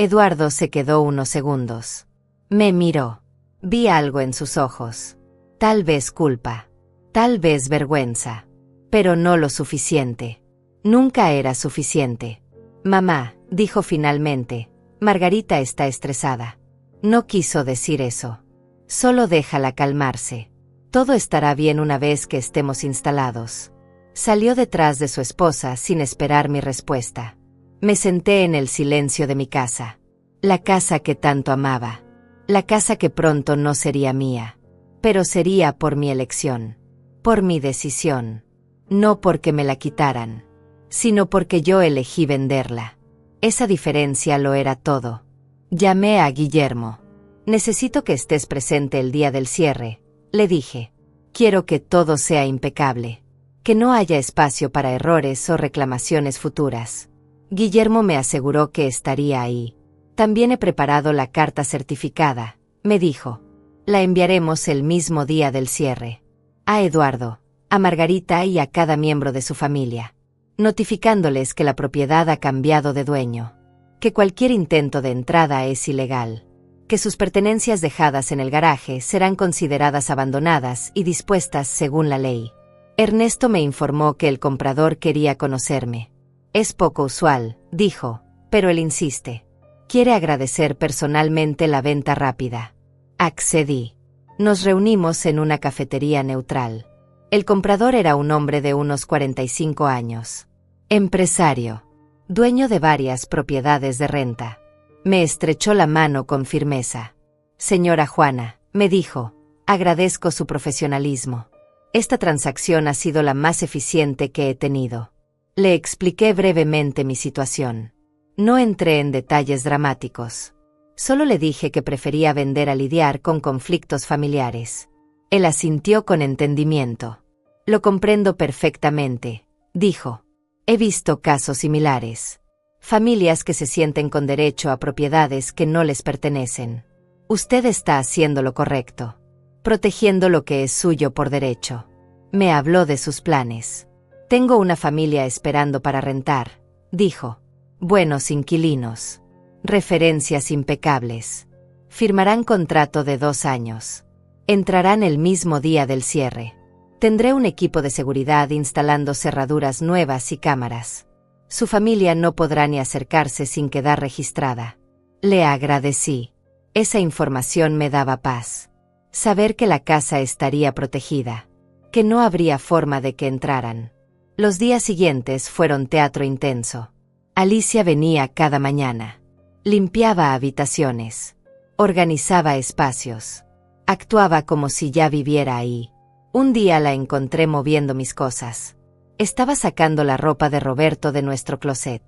Eduardo se quedó unos segundos. Me miró. Vi algo en sus ojos. Tal vez culpa. Tal vez vergüenza. Pero no lo suficiente. Nunca era suficiente. Mamá, dijo finalmente, Margarita está estresada. No quiso decir eso. Solo déjala calmarse. Todo estará bien una vez que estemos instalados. Salió detrás de su esposa sin esperar mi respuesta. Me senté en el silencio de mi casa. La casa que tanto amaba. La casa que pronto no sería mía. Pero sería por mi elección. Por mi decisión. No porque me la quitaran. Sino porque yo elegí venderla. Esa diferencia lo era todo. Llamé a Guillermo. Necesito que estés presente el día del cierre, le dije. Quiero que todo sea impecable. Que no haya espacio para errores o reclamaciones futuras. Guillermo me aseguró que estaría ahí. También he preparado la carta certificada, me dijo. La enviaremos el mismo día del cierre. A Eduardo, a Margarita y a cada miembro de su familia. Notificándoles que la propiedad ha cambiado de dueño. Que cualquier intento de entrada es ilegal. Que sus pertenencias dejadas en el garaje serán consideradas abandonadas y dispuestas según la ley. Ernesto me informó que el comprador quería conocerme. Es poco usual, dijo, pero él insiste. Quiere agradecer personalmente la venta rápida. Accedí. Nos reunimos en una cafetería neutral. El comprador era un hombre de unos 45 años. Empresario. Dueño de varias propiedades de renta. Me estrechó la mano con firmeza. Señora Juana, me dijo, agradezco su profesionalismo. Esta transacción ha sido la más eficiente que he tenido. Le expliqué brevemente mi situación. No entré en detalles dramáticos. Solo le dije que prefería vender a lidiar con conflictos familiares. Él asintió con entendimiento. Lo comprendo perfectamente, dijo. He visto casos similares. Familias que se sienten con derecho a propiedades que no les pertenecen. Usted está haciendo lo correcto. Protegiendo lo que es suyo por derecho. Me habló de sus planes. Tengo una familia esperando para rentar, dijo. Buenos inquilinos. Referencias impecables. Firmarán contrato de 2 años. Entrarán el mismo día del cierre. Tendré un equipo de seguridad instalando cerraduras nuevas y cámaras. Su familia no podrá ni acercarse sin quedar registrada. Le agradecí. Esa información me daba paz. Saber que la casa estaría protegida. Que no habría forma de que entraran. Los días siguientes fueron teatro intenso. Alicia venía cada mañana. Limpiaba habitaciones. Organizaba espacios. Actuaba como si ya viviera ahí. Un día la encontré moviendo mis cosas. Estaba sacando la ropa de Roberto de nuestro closet.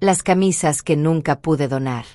Las camisas que nunca pude donar.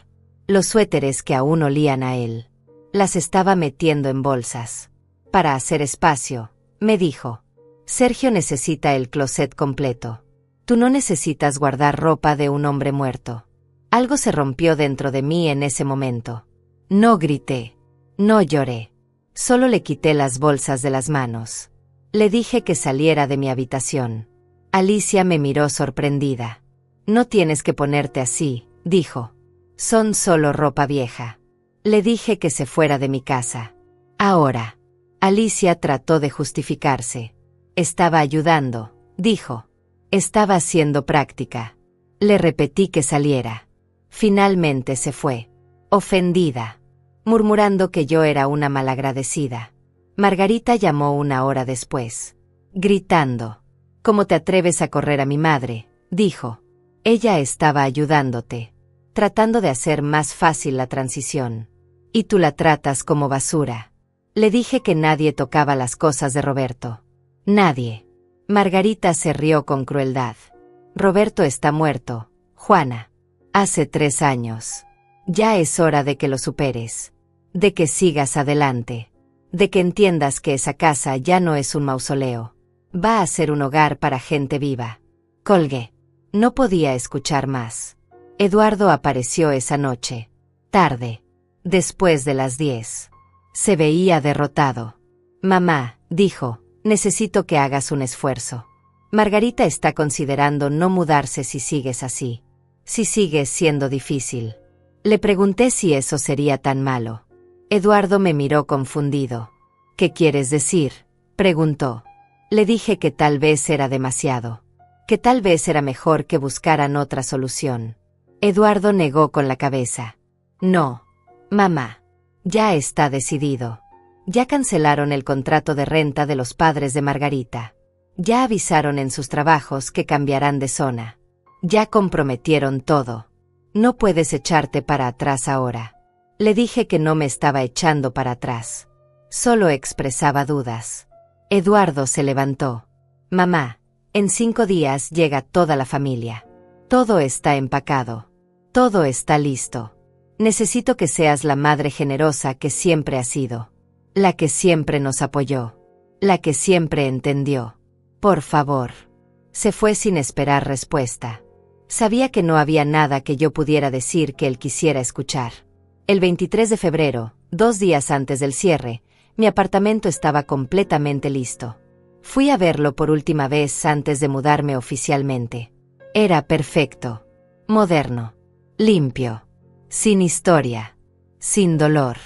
Los suéteres que aún olían a él. Las estaba metiendo en bolsas. Para hacer espacio, me dijo. Sergio necesita el closet completo. Tú no necesitas guardar ropa de un hombre muerto. Algo se rompió dentro de mí en ese momento. No grité. No lloré. Solo le quité las bolsas de las manos. Le dije que saliera de mi habitación. Alicia me miró sorprendida. No tienes que ponerte así, dijo. Son solo ropa vieja. Le dije que se fuera de mi casa. Ahora. Alicia trató de justificarse. Estaba ayudando, dijo. Estaba siendo práctica. Le repetí que saliera. Finalmente se fue. Ofendida. Murmurando que yo era una malagradecida. Margarita llamó 1 hora después. Gritando. ¿Cómo te atreves a correr a mi madre?, dijo. Ella estaba ayudándote. Tratando de hacer más fácil la transición. Y tú la tratas como basura. Le dije que nadie tocaba las cosas de Roberto. Nadie. Margarita se rió con crueldad. Roberto está muerto, Juana. Hace 3 años. Ya es hora de que lo superes. De que sigas adelante. De que entiendas que esa casa ya no es un mausoleo. Va a ser un hogar para gente viva. Colgué. No podía escuchar más. Eduardo apareció esa noche. Tarde. Después de las 10. Se veía derrotado. Mamá, dijo, necesito que hagas un esfuerzo. Margarita está considerando no mudarse si sigues así. Si sigues siendo difícil. Le pregunté si eso sería tan malo. Eduardo me miró confundido. ¿Qué quieres decir?, preguntó. Le dije que tal vez era demasiado. Que tal vez era mejor que buscaran otra solución. Eduardo negó con la cabeza. No, mamá. Ya está decidido. Ya cancelaron el contrato de renta de los padres de Margarita. Ya avisaron en sus trabajos que cambiarán de zona. Ya comprometieron todo. No puedes echarte para atrás ahora. Le dije que no me estaba echando para atrás. Solo expresaba dudas. Eduardo se levantó. Mamá, en 5 días llega toda la familia. Todo está empacado. Todo está listo. Necesito que seas la madre generosa que siempre has sido. La que siempre nos apoyó. La que siempre entendió. Por favor. Se fue sin esperar respuesta. Sabía que no había nada que yo pudiera decir que él quisiera escuchar. El 23 de febrero, 2 días antes del cierre, mi apartamento estaba completamente listo. Fui a verlo por última vez antes de mudarme oficialmente. Era perfecto. Moderno. Limpio. Sin historia. Sin dolor.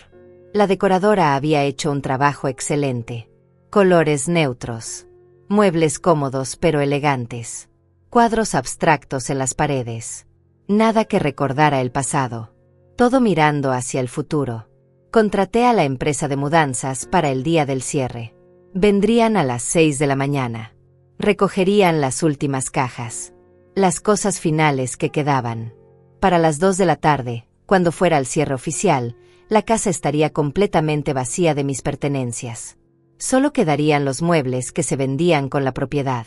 La decoradora había hecho un trabajo excelente. Colores neutros. Muebles cómodos pero elegantes. Cuadros abstractos en las paredes. Nada que recordara el pasado. Todo mirando hacia el futuro. Contraté a la empresa de mudanzas para el día del cierre. Vendrían a las 6 de la mañana. Recogerían las últimas cajas. Las cosas finales que quedaban. Para las 2 de la tarde, cuando fuera el cierre oficial, la casa estaría completamente vacía de mis pertenencias. Solo quedarían los muebles que se vendían con la propiedad.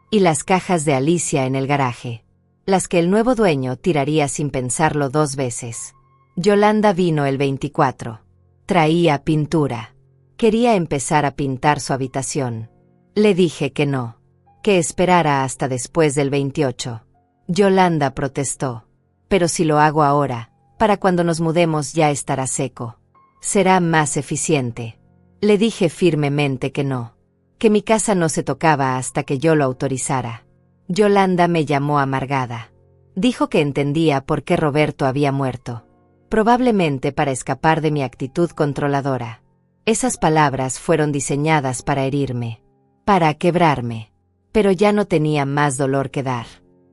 Y las cajas de Alicia en el garaje. Las que el nuevo dueño tiraría sin pensarlo 2 veces. Yolanda vino el 24. Traía pintura. Quería empezar a pintar su habitación. Le dije que no. Que esperara hasta después del 28. Yolanda protestó. Pero si lo hago ahora, para cuando nos mudemos ya estará seco. Será más eficiente. Le dije firmemente que no. Que mi casa no se tocaba hasta que yo lo autorizara. Yolanda me llamó amargada. Dijo que entendía por qué Roberto había muerto. Probablemente para escapar de mi actitud controladora. Esas palabras fueron diseñadas para herirme. Para quebrarme. Pero ya no tenía más dolor que dar.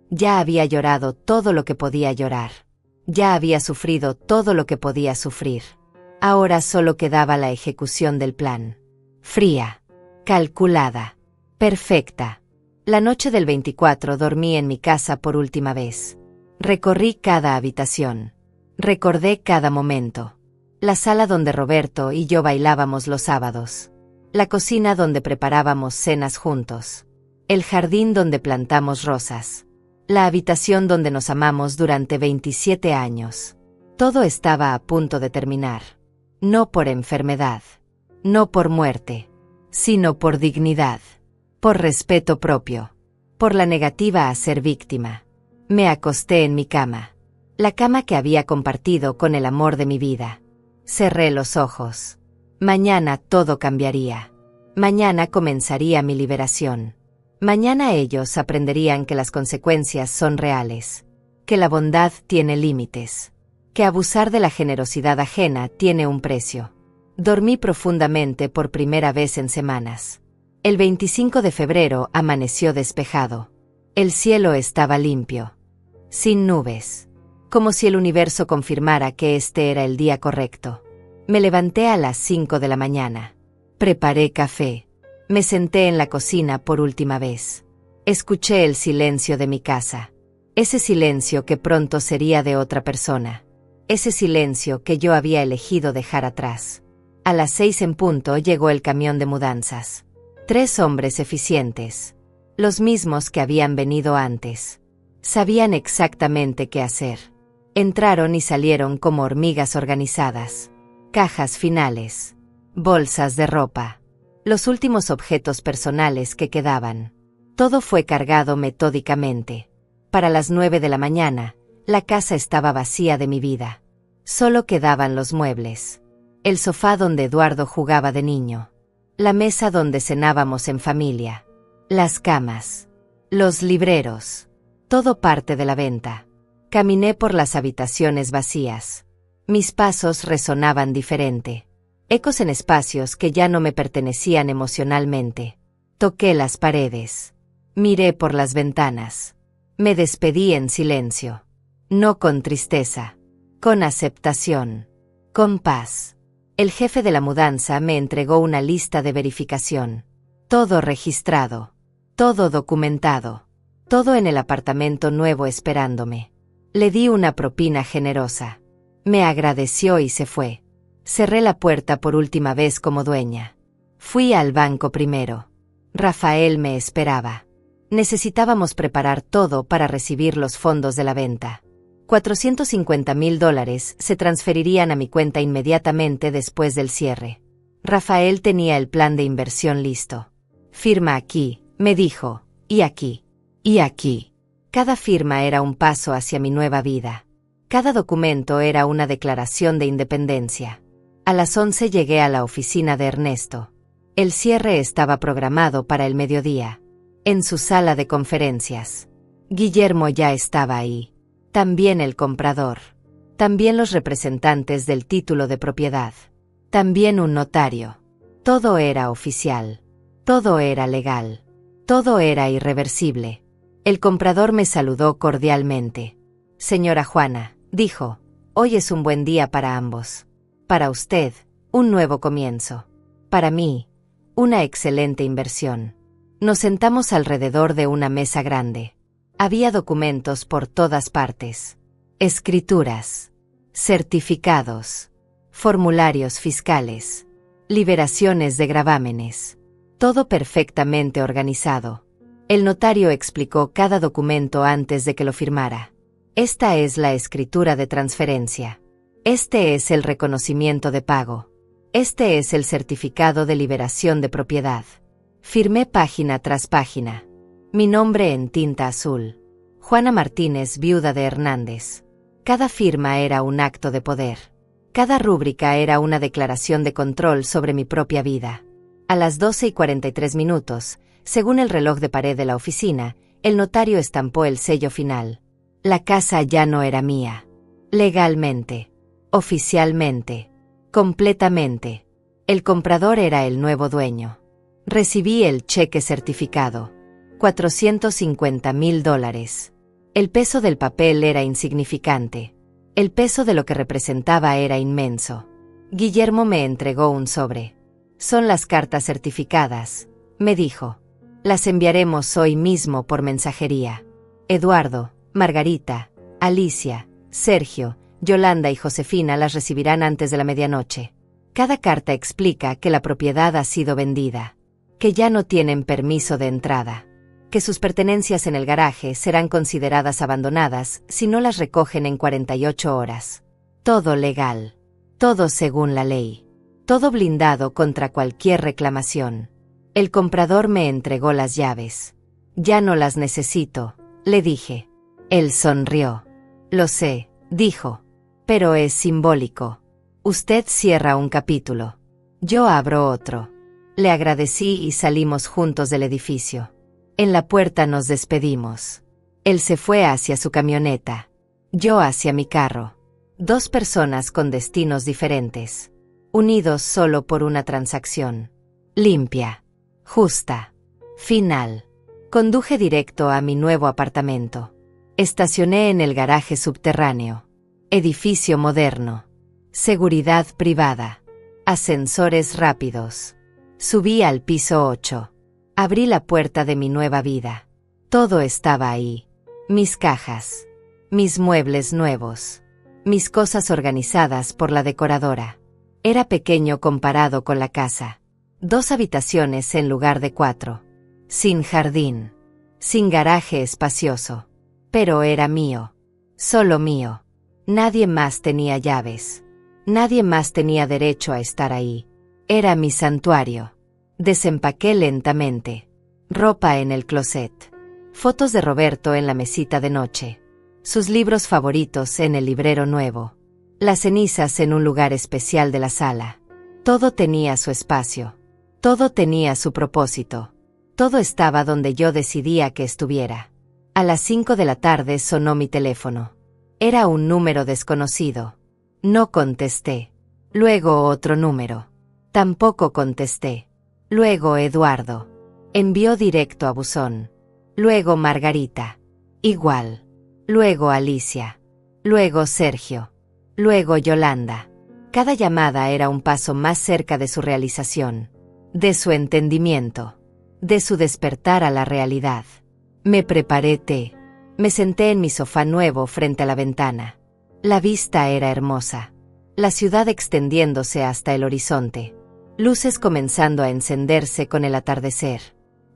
Ya había llorado todo lo que podía llorar. Ya había sufrido todo lo que podía sufrir. Ahora solo quedaba la ejecución del plan. Fría. Calculada. Perfecta. La noche del 24 dormí en mi casa por última vez. Recorrí cada habitación. Recordé cada momento. La sala donde Roberto y yo bailábamos los sábados. La cocina donde preparábamos cenas juntos. El jardín donde plantamos rosas. La habitación donde nos amamos durante 27 años. Todo estaba a punto de terminar. No por enfermedad. No por muerte. Sino por dignidad. Por respeto propio. Por la negativa a ser víctima. Me acosté en mi cama. La cama que había compartido con el amor de mi vida. Cerré los ojos. Mañana todo cambiaría. Mañana comenzaría mi liberación. Mañana ellos aprenderían que las consecuencias son reales. Que la bondad tiene límites. Que abusar de la generosidad ajena tiene un precio. Dormí profundamente por primera vez en semanas. El 25 de febrero amaneció despejado. El cielo estaba limpio. Sin nubes. Como si el universo confirmara que este era el día correcto. Me levanté a las 5 de la mañana. Preparé café. Me senté en la cocina por última vez. Escuché el silencio de mi casa. Ese silencio que pronto sería de otra persona. Ese silencio que yo había elegido dejar atrás. A las 6 en punto llegó el camión de mudanzas. 3 hombres eficientes. Los mismos que habían venido antes. Sabían exactamente qué hacer. Entraron y salieron como hormigas organizadas. Cajas finales. Bolsas de ropa. Los últimos objetos personales que quedaban. Todo fue cargado metódicamente. Para las 9 de la mañana, la casa estaba vacía de mi vida. Solo quedaban los muebles. El sofá donde Eduardo jugaba de niño. La mesa donde cenábamos en familia. Las camas. Los libreros. Todo parte de la venta. Caminé por las habitaciones vacías. Mis pasos resonaban diferente. Ecos en espacios que ya no me pertenecían emocionalmente. Toqué las paredes. Miré por las ventanas. Me despedí en silencio. No con tristeza. Con aceptación. Con paz. El jefe de la mudanza me entregó una lista de verificación. Todo registrado. Todo documentado. Todo en el apartamento nuevo esperándome. Le di una propina generosa. Me agradeció y se fue. Cerré la puerta por última vez como dueña. Fui al banco primero. Rafael me esperaba. Necesitábamos preparar todo para recibir los fondos de la venta. $450,000 se transferirían a mi cuenta inmediatamente después del cierre. Rafael tenía el plan de inversión listo. Firma aquí, me dijo, y aquí, y aquí. Cada firma era un paso hacia mi nueva vida. Cada documento era una declaración de independencia. A las 11 llegué a la oficina de Ernesto. El cierre estaba programado para el mediodía. En su sala de conferencias. Guillermo ya estaba ahí. También el comprador. También los representantes del título de propiedad. También un notario. Todo era oficial. Todo era legal. Todo era irreversible. El comprador me saludó cordialmente. Señora Juana, dijo, hoy es un buen día para ambos. Para usted, un nuevo comienzo. Para mí, una excelente inversión. Nos sentamos alrededor de una mesa grande. Había documentos por todas partes. Escrituras. Certificados. Formularios fiscales. Liberaciones de gravámenes. Todo perfectamente organizado. El notario explicó cada documento antes de que lo firmara. Esta es la escritura de transferencia. Este es el reconocimiento de pago. Este es el certificado de liberación de propiedad. Firmé página tras página. Mi nombre en tinta azul. Juana Martínez, viuda de Hernández. Cada firma era un acto de poder. Cada rúbrica era una declaración de control sobre mi propia vida. A las 12:43, según el reloj de pared de la oficina, el notario estampó el sello final. La casa ya no era mía. Legalmente. Oficialmente. Completamente. El comprador era el nuevo dueño. Recibí el cheque certificado. $450,000. El peso del papel era insignificante. El peso de lo que representaba era inmenso. Guillermo me entregó un sobre. Son las cartas certificadas, me dijo. Las enviaremos hoy mismo por mensajería. Eduardo, Margarita, Alicia, Sergio, Yolanda y Josefina las recibirán antes de la medianoche. Cada carta explica que la propiedad ha sido vendida, que ya no tienen permiso de entrada, que sus pertenencias en el garaje serán consideradas abandonadas si no las recogen en 48 horas. Todo legal. Todo según la ley. Todo blindado contra cualquier reclamación. El comprador me entregó las llaves. Ya no las necesito, le dije. Él sonrió. Lo sé, dijo. Pero es simbólico. Usted cierra un capítulo. Yo abro otro. Le agradecí y salimos juntos del edificio. En la puerta nos despedimos. Él se fue hacia su camioneta. Yo hacia mi carro. Dos personas con destinos diferentes. Unidos solo por una transacción. Limpia. Justa. Final. Conduje directo a mi nuevo apartamento. Estacioné en el garaje subterráneo. Edificio moderno. Seguridad privada. Ascensores rápidos. Subí al piso 8. Abrí la puerta de mi nueva vida. Todo estaba ahí. Mis cajas. Mis muebles nuevos. Mis cosas organizadas por la decoradora. Era pequeño comparado con la casa. 2 habitaciones en lugar de 4. Sin jardín. Sin garaje espacioso. Pero era mío. Solo mío. Nadie más tenía llaves. Nadie más tenía derecho a estar ahí. Era mi santuario. Desempaqué lentamente. Ropa en el closet. Fotos de Roberto en la mesita de noche. Sus libros favoritos en el librero nuevo. Las cenizas en un lugar especial de la sala. Todo tenía su espacio. Todo tenía su propósito. Todo estaba donde yo decidía que estuviera. A las 5 de la tarde sonó mi teléfono. Era un número desconocido. No contesté. Luego otro número. Tampoco contesté. Luego Eduardo. Envió directo a buzón. Luego Margarita. Igual. Luego Alicia. Luego Sergio. Luego Yolanda. Cada llamada era un paso más cerca de su realización, de su entendimiento, de su despertar a la realidad. Me preparé té. Me senté en mi sofá nuevo frente a la ventana. La vista era hermosa. La ciudad extendiéndose hasta el horizonte. Luces comenzando a encenderse con el atardecer.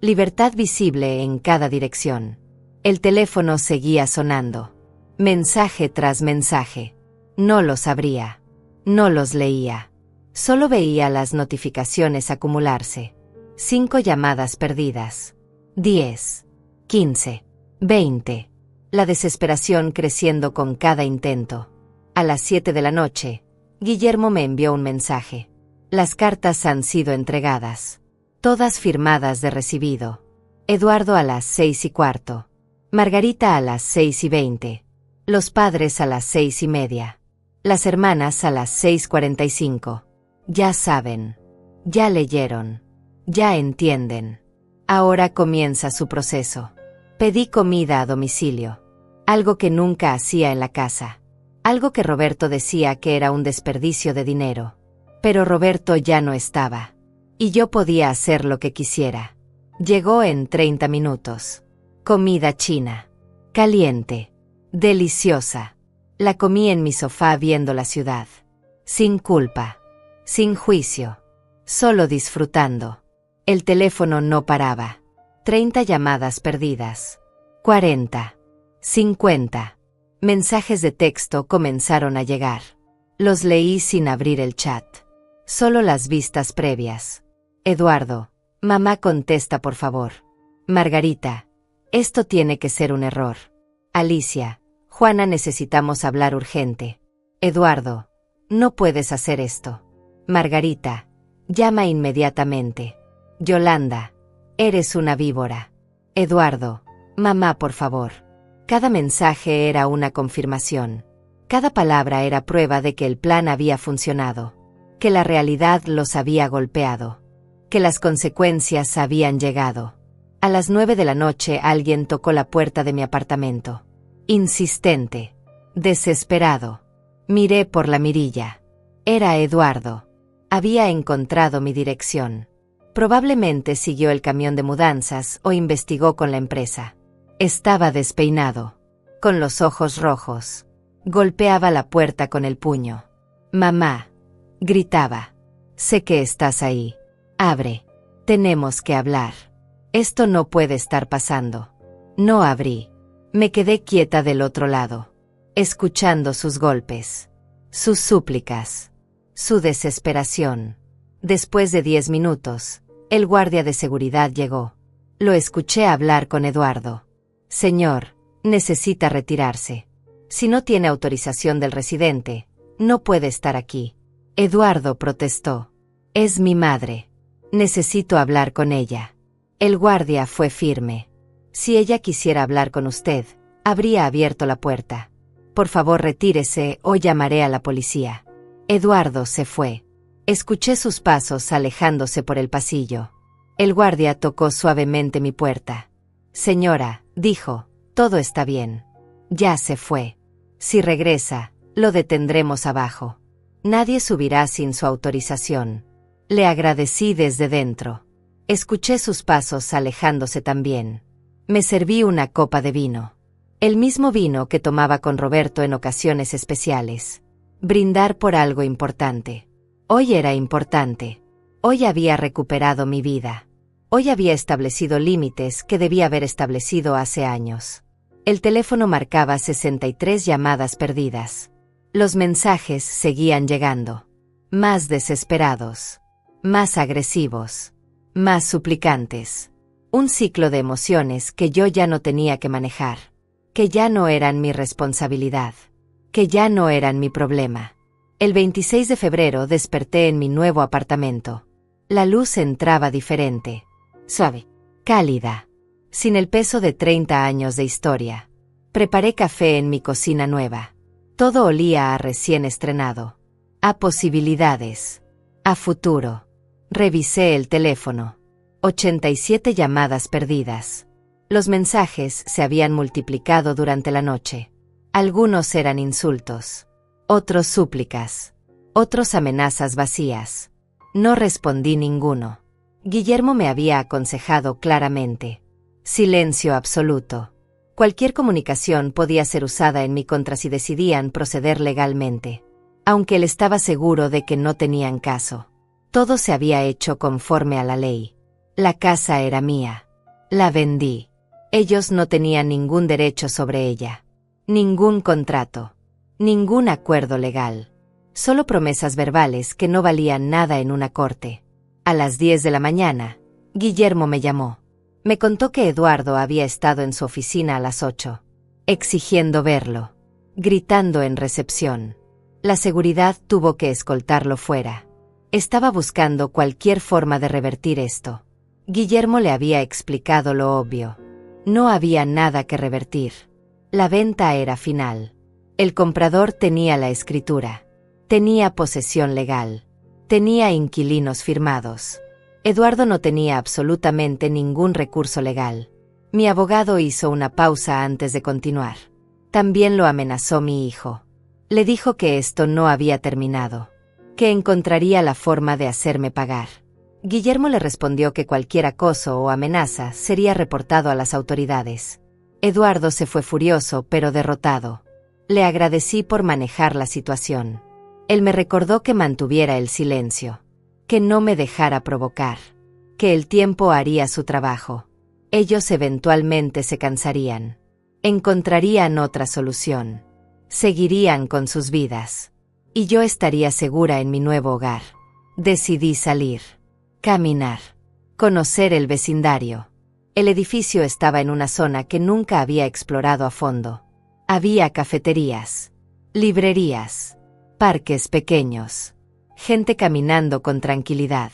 Libertad visible en cada dirección. El teléfono seguía sonando. Mensaje tras mensaje. No los abría. No los leía. Solo veía las notificaciones acumularse. 5 llamadas perdidas. 10. 15. 20. La desesperación creciendo con cada intento. A las 7 de la noche, Guillermo me envió un mensaje. Las cartas han sido entregadas. Todas firmadas de recibido. Eduardo a las 6:15. Margarita a las 6:20. Los padres a las 6:30. Las hermanas a las 6:45. Ya saben. Ya leyeron. Ya entienden. Ahora comienza su proceso. Pedí comida a domicilio. Algo que nunca hacía en la casa. Algo que Roberto decía que era un desperdicio de dinero. Pero Roberto ya no estaba. Y yo podía hacer lo que quisiera. Llegó en 30 minutos. Comida china. Caliente. Deliciosa. La comí en mi sofá viendo la ciudad. Sin culpa. Sin juicio. Solo disfrutando. El teléfono no paraba. 30 llamadas perdidas. 40. 50. Mensajes de texto comenzaron a llegar. Los leí sin abrir el chat. Solo las vistas previas. Eduardo, mamá contesta por favor. Margarita, esto tiene que ser un error. Alicia, Juana necesitamos hablar urgente. Eduardo, no puedes hacer esto. Margarita, llama inmediatamente. Yolanda, eres una víbora. Eduardo, mamá por favor. Cada mensaje era una confirmación. Cada palabra era prueba de que el plan había funcionado. Que la realidad los había golpeado. Que las consecuencias habían llegado. A las 9 de la noche alguien tocó la puerta de mi apartamento. Insistente. Desesperado. Miré por la mirilla. Era Eduardo. Había encontrado mi dirección. Probablemente siguió el camión de mudanzas o investigó con la empresa. Estaba despeinado. Con los ojos rojos. Golpeaba la puerta con el puño. Mamá. Gritaba. Sé que estás ahí. Abre. Tenemos que hablar. Esto no puede estar pasando. No abrí. Me quedé quieta del otro lado. Escuchando sus golpes. Sus súplicas. Su desesperación. Después de 10 minutos, el guardia de seguridad llegó. Lo escuché hablar con Eduardo. Señor, necesita retirarse. Si no tiene autorización del residente, no puede estar aquí. Eduardo protestó. Es mi madre. Necesito hablar con ella. El guardia fue firme. Si ella quisiera hablar con usted, habría abierto la puerta. Por favor retírese o llamaré a la policía. Eduardo se fue. Escuché sus pasos alejándose por el pasillo. El guardia tocó suavemente mi puerta. Señora, dijo, todo está bien. Ya se fue. Si regresa, lo detendremos abajo. Nadie subirá sin su autorización. Le agradecí desde dentro. Escuché sus pasos alejándose también. Me serví una copa de vino. El mismo vino que tomaba con Roberto en ocasiones especiales. Brindar por algo importante. Hoy era importante. Hoy había recuperado mi vida. Hoy había establecido límites que debía haber establecido hace años. El teléfono marcaba 63 llamadas perdidas. Los mensajes seguían llegando. Más desesperados. Más agresivos. Más suplicantes. Un ciclo de emociones que yo ya no tenía que manejar. Que ya no eran mi responsabilidad. Que ya no eran mi problema. El 26 de febrero desperté en mi nuevo apartamento. La luz entraba diferente. Suave. Cálida. Sin el peso de 30 años de historia. Preparé café en mi cocina nueva. Todo olía a recién estrenado. A posibilidades. A futuro. Revisé el teléfono. 87 llamadas perdidas. Los mensajes se habían multiplicado durante la noche. Algunos eran insultos. Otros súplicas. Otros amenazas vacías. No respondí ninguno. Guillermo me había aconsejado claramente. Silencio absoluto. Cualquier comunicación podía ser usada en mi contra si decidían proceder legalmente. Aunque él estaba seguro de que no tenían caso. Todo se había hecho conforme a la ley. La casa era mía. La vendí. Ellos no tenían ningún derecho sobre ella. Ningún contrato. Ningún acuerdo legal. Solo promesas verbales que no valían nada en una corte. A las 10 de la mañana, Guillermo me llamó. Me contó que Eduardo había estado en su oficina a las 8, exigiendo verlo, gritando en recepción. La seguridad tuvo que escoltarlo fuera. Estaba buscando cualquier forma de revertir esto. Guillermo le había explicado lo obvio. No había nada que revertir. La venta era final. El comprador tenía la escritura. Tenía posesión legal. Tenía inquilinos firmados. Eduardo no tenía absolutamente ningún recurso legal. Mi abogado hizo una pausa antes de continuar. También lo amenazó mi hijo. Le dijo que esto no había terminado, que encontraría la forma de hacerme pagar. Guillermo le respondió que cualquier acoso o amenaza sería reportado a las autoridades. Eduardo se fue furioso pero derrotado. Le agradecí por manejar la situación. Él me recordó que mantuviera el silencio. Que no me dejara provocar, que el tiempo haría su trabajo. Ellos eventualmente se cansarían. Encontrarían otra solución. Seguirían con sus vidas. Y yo estaría segura en mi nuevo hogar. Decidí salir. Caminar. Conocer el vecindario. El edificio estaba en una zona que nunca había explorado a fondo. Había cafeterías, librerías, parques pequeños. Gente caminando con tranquilidad.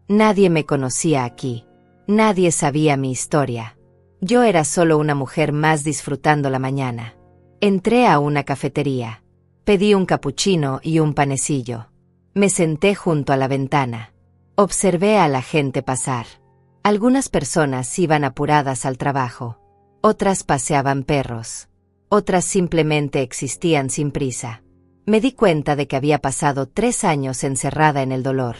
Nadie me conocía aquí. Nadie sabía mi historia. Yo era solo una mujer más disfrutando la mañana. Entré a una cafetería. Pedí un capuchino y un panecillo. Me senté junto a la ventana. Observé a la gente pasar. Algunas personas iban apuradas al trabajo. Otras paseaban perros. Otras simplemente existían sin prisa. Me di cuenta de que había pasado 3 años encerrada en el dolor,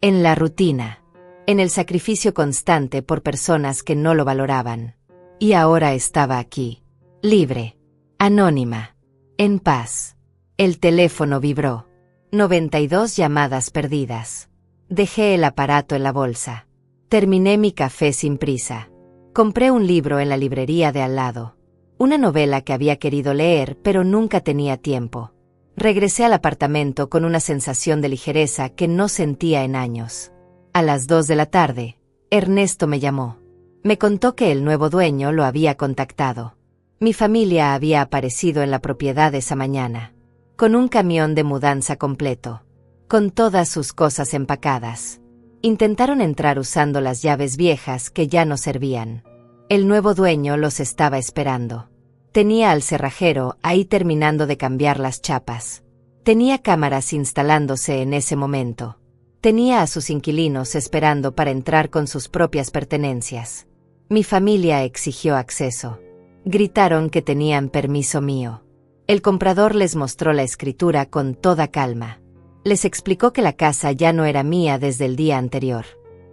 en la rutina, en el sacrificio constante por personas que no lo valoraban. Y ahora estaba aquí, libre, anónima, en paz. El teléfono vibró. 92 llamadas perdidas. Dejé el aparato en la bolsa. Terminé mi café sin prisa. Compré un libro en la librería de al lado. Una novela que había querido leer pero nunca tenía tiempo. Regresé al apartamento con una sensación de ligereza que no sentía en años. A las 2 de la tarde, Ernesto me llamó. Me contó que el nuevo dueño lo había contactado. Mi familia había aparecido en la propiedad esa mañana, con un camión de mudanza completo, con todas sus cosas empacadas. Intentaron entrar usando las llaves viejas que ya no servían. El nuevo dueño los estaba esperando. Tenía al cerrajero ahí terminando de cambiar las chapas. Tenía cámaras instalándose en ese momento. Tenía a sus inquilinos esperando para entrar con sus propias pertenencias. Mi familia exigió acceso. Gritaron que tenían permiso mío. El comprador les mostró la escritura con toda calma. Les explicó que la casa ya no era mía desde el día anterior.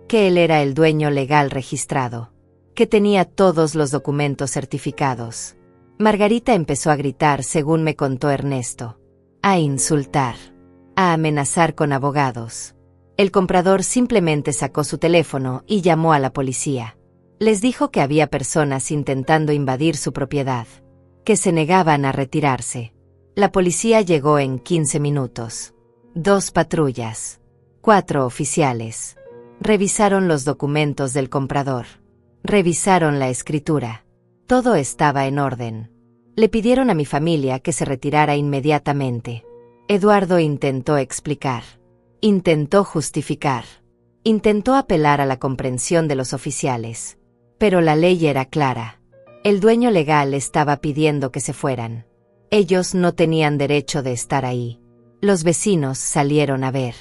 Que él era el dueño legal registrado. Que tenía todos los documentos certificados. Margarita empezó a gritar según me contó Ernesto. A insultar. A amenazar con abogados. El comprador simplemente sacó su teléfono y llamó a la policía. Les dijo que había personas intentando invadir su propiedad. Que se negaban a retirarse. La policía llegó en 15 minutos. 2 patrullas. 4 oficiales. Revisaron los documentos del comprador. Revisaron la escritura. Todo estaba en orden. Le pidieron a mi familia que se retirara inmediatamente. Eduardo intentó explicar. Intentó justificar. Intentó apelar a la comprensión de los oficiales. Pero la ley era clara. El dueño legal estaba pidiendo que se fueran. Ellos no tenían derecho de estar ahí. Los vecinos salieron a ver.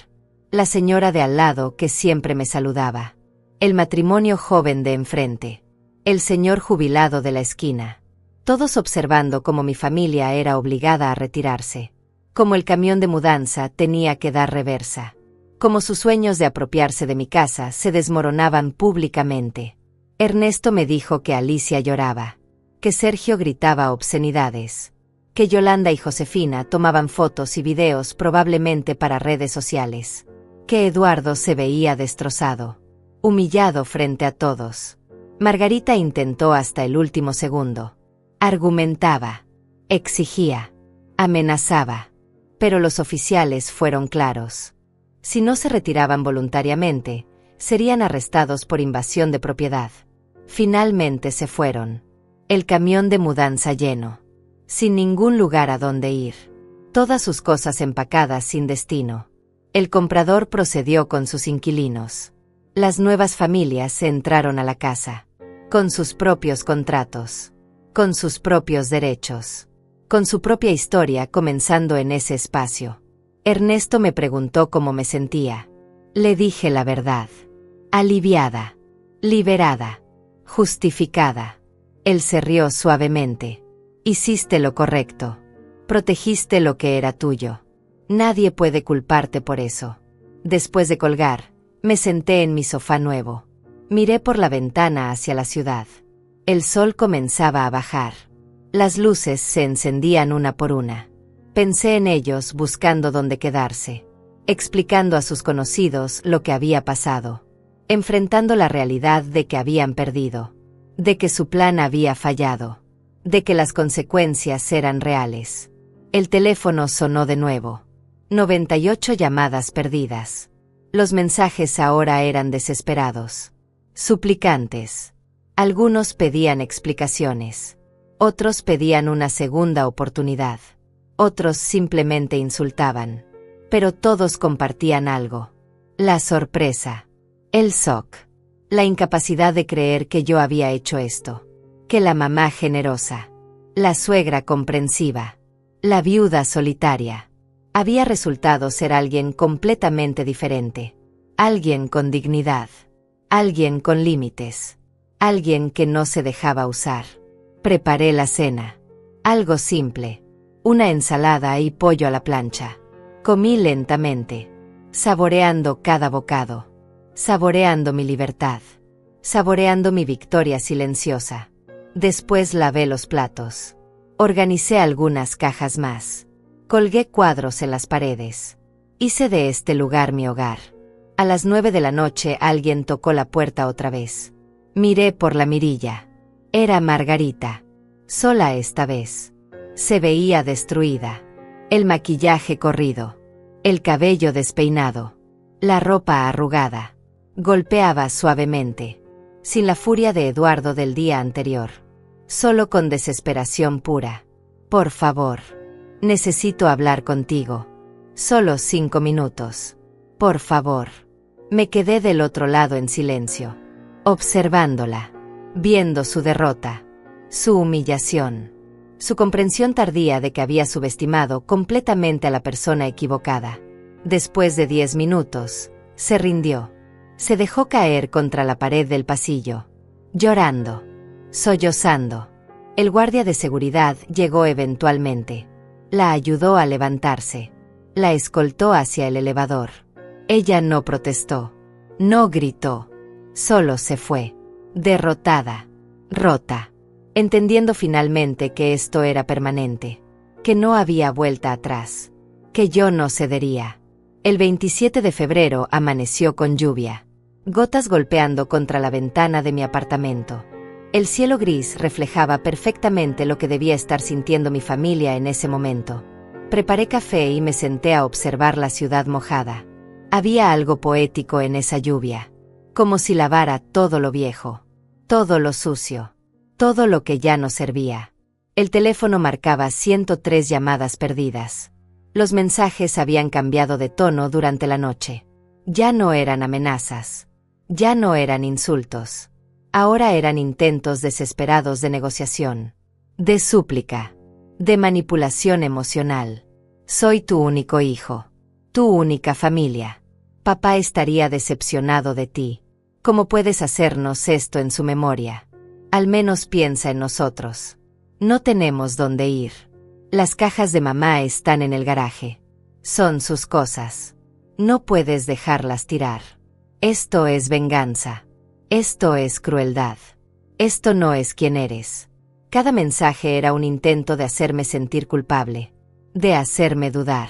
La señora de al lado que siempre me saludaba. El matrimonio joven de enfrente. El señor jubilado de la esquina. Todos observando cómo mi familia era obligada a retirarse. Como el camión de mudanza tenía que dar reversa. Como sus sueños de apropiarse de mi casa se desmoronaban públicamente. Ernesto me dijo que Alicia lloraba. Que Sergio gritaba obscenidades. Que Yolanda y Josefina tomaban fotos y videos probablemente para redes sociales. Que Eduardo se veía destrozado. Humillado frente a todos. Margarita intentó hasta el último segundo. Argumentaba. Exigía. Amenazaba. Pero los oficiales fueron claros. Si no se retiraban voluntariamente, serían arrestados por invasión de propiedad. Finalmente se fueron. El camión de mudanza lleno. Sin ningún lugar a donde ir. Todas sus cosas empacadas sin destino. El comprador procedió con sus inquilinos. Las nuevas familias entraron a la casa. Con sus propios contratos. Con sus propios derechos. Con su propia historia comenzando en ese espacio. Ernesto me preguntó cómo me sentía. Le dije la verdad. Aliviada. Liberada. Justificada. Él se rió suavemente. Hiciste lo correcto. Protegiste lo que era tuyo. Nadie puede culparte por eso. Después de colgar, me senté en mi sofá nuevo. Miré por la ventana hacia la ciudad. El sol comenzaba a bajar. Las luces se encendían una por una. Pensé en ellos buscando dónde quedarse. Explicando a sus conocidos lo que había pasado. Enfrentando la realidad de que habían perdido. De que su plan había fallado. De que las consecuencias eran reales. El teléfono sonó de nuevo. 98 llamadas perdidas. Los mensajes ahora eran desesperados. Suplicantes. Algunos pedían explicaciones. Otros pedían una segunda oportunidad. Otros simplemente insultaban. Pero todos compartían algo. La sorpresa. El shock. La incapacidad de creer que yo había hecho esto. Que la mamá generosa. La suegra comprensiva. La viuda solitaria. Había resultado ser alguien completamente diferente. Alguien con dignidad. Alguien con límites. Alguien que no se dejaba usar. Preparé la cena. Algo simple. Una ensalada y pollo a la plancha. Comí lentamente. Saboreando cada bocado. Saboreando mi libertad. Saboreando mi victoria silenciosa. Después lavé los platos. Organicé algunas cajas más. Colgué cuadros en las paredes. Hice de este lugar mi hogar. A las 9 de la noche alguien tocó la puerta otra vez. Miré por la mirilla. Era Margarita. Sola esta vez. Se veía destruida. El maquillaje corrido. El cabello despeinado. La ropa arrugada. Golpeaba suavemente. Sin la furia de Eduardo del día anterior. Solo con desesperación pura. Por favor. Necesito hablar contigo. Solo 5 minutos. Por favor. Me quedé del otro lado en silencio. Observándola. Viendo su derrota. Su humillación. Su comprensión tardía de que había subestimado completamente a la persona equivocada. Después de 10 minutos, se rindió. Se dejó caer contra la pared del pasillo. Llorando. Sollozando. El guardia de seguridad llegó eventualmente. La ayudó a levantarse. La escoltó hacia el elevador. Ella no protestó. No gritó. Solo se fue. Derrotada. Rota. Entendiendo finalmente que esto era permanente. Que no había vuelta atrás. Que yo no cedería. El 27 de febrero amaneció con lluvia. Gotas golpeando contra la ventana de mi apartamento. El cielo gris reflejaba perfectamente lo que debía estar sintiendo mi familia en ese momento. Preparé café y me senté a observar la ciudad mojada. Había algo poético en esa lluvia. Como si lavara todo lo viejo. Todo lo sucio. Todo lo que ya no servía. El teléfono marcaba 103 llamadas perdidas. Los mensajes habían cambiado de tono durante la noche. Ya no eran amenazas. Ya no eran insultos. Ahora eran intentos desesperados de negociación. De súplica. de manipulación emocional. Soy tu único hijo, tu única familia. Papá estaría decepcionado de ti. ¿Cómo puedes hacernos esto en su memoria? Al menos piensa en nosotros. No tenemos dónde ir. Las cajas de mamá están en el garaje. Son sus cosas. No puedes dejarlas tirar. Esto es venganza. Esto es crueldad. Esto no es quien eres. Cada mensaje era un intento de hacerme sentir culpable, de hacerme dudar,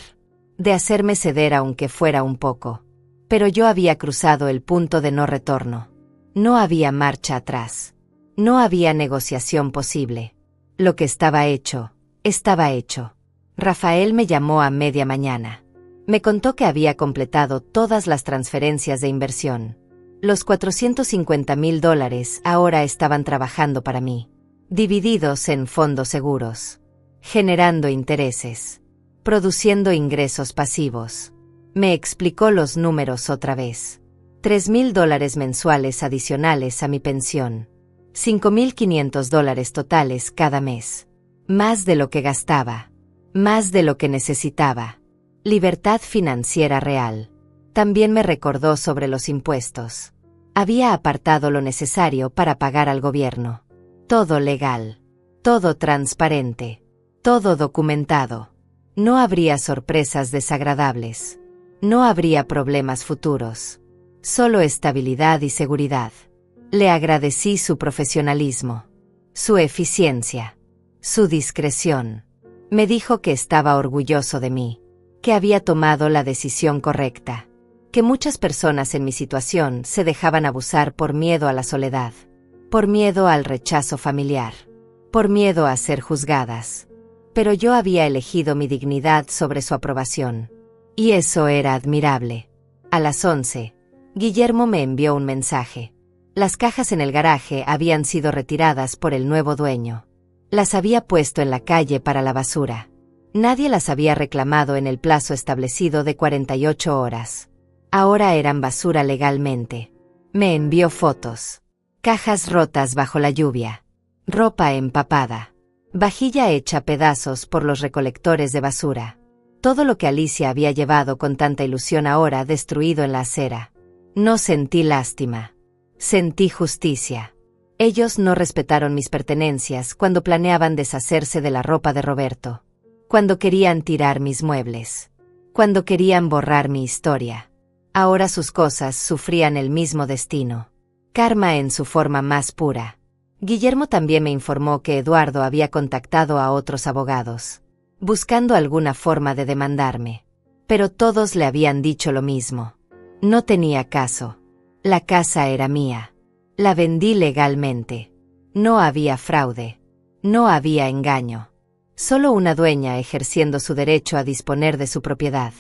de hacerme ceder aunque fuera un poco. Pero yo había cruzado el punto de no retorno. No había marcha atrás. No había negociación posible. Lo que estaba hecho, estaba hecho. Rafael me llamó a media mañana. Me contó que había completado todas las transferencias de inversión. Los $450,000 ahora estaban trabajando para mí, divididos en fondos seguros, generando intereses, produciendo ingresos pasivos. Me explicó los números otra vez. $3,000 mensuales adicionales a mi pensión. $5,500 totales cada mes. Más de lo que gastaba. Más de lo que necesitaba. Libertad financiera real. También me recordó sobre los impuestos. Había apartado lo necesario para pagar al gobierno. Todo legal. Todo transparente. Todo documentado. No habría sorpresas desagradables. No habría problemas futuros. Solo estabilidad y seguridad. Le agradecí su profesionalismo, su eficiencia, su discreción. Me dijo que estaba orgulloso de mí, que había tomado la decisión correcta, que muchas personas en mi situación se dejaban abusar por miedo a la soledad, por miedo al rechazo familiar, por miedo a ser juzgadas. Pero yo había elegido mi dignidad sobre su aprobación. Y eso era admirable. A las 11, Guillermo me envió un mensaje. Las cajas en el garaje habían sido retiradas por el nuevo dueño. Las había puesto en la calle para la basura. Nadie las había reclamado en el plazo establecido de 48 horas. Ahora eran basura legalmente. Me envió fotos. Cajas rotas bajo la lluvia. Ropa empapada. Vajilla hecha pedazos por los recolectores de basura. Todo lo que Alicia había llevado con tanta ilusión ahora destruido en la acera. No sentí lástima. Sentí justicia. Ellos no respetaron mis pertenencias cuando planeaban deshacerse de la ropa de Roberto. Cuando querían tirar mis muebles. Cuando querían borrar mi historia. Ahora sus cosas sufrían el mismo destino. Karma en su forma más pura. Guillermo también me informó que Eduardo había contactado a otros abogados, buscando alguna forma de demandarme. Pero todos le habían dicho lo mismo. No tenía caso. La casa era mía. La vendí legalmente. No había fraude. No había engaño. Solo una dueña ejerciendo su derecho a disponer de su propiedad.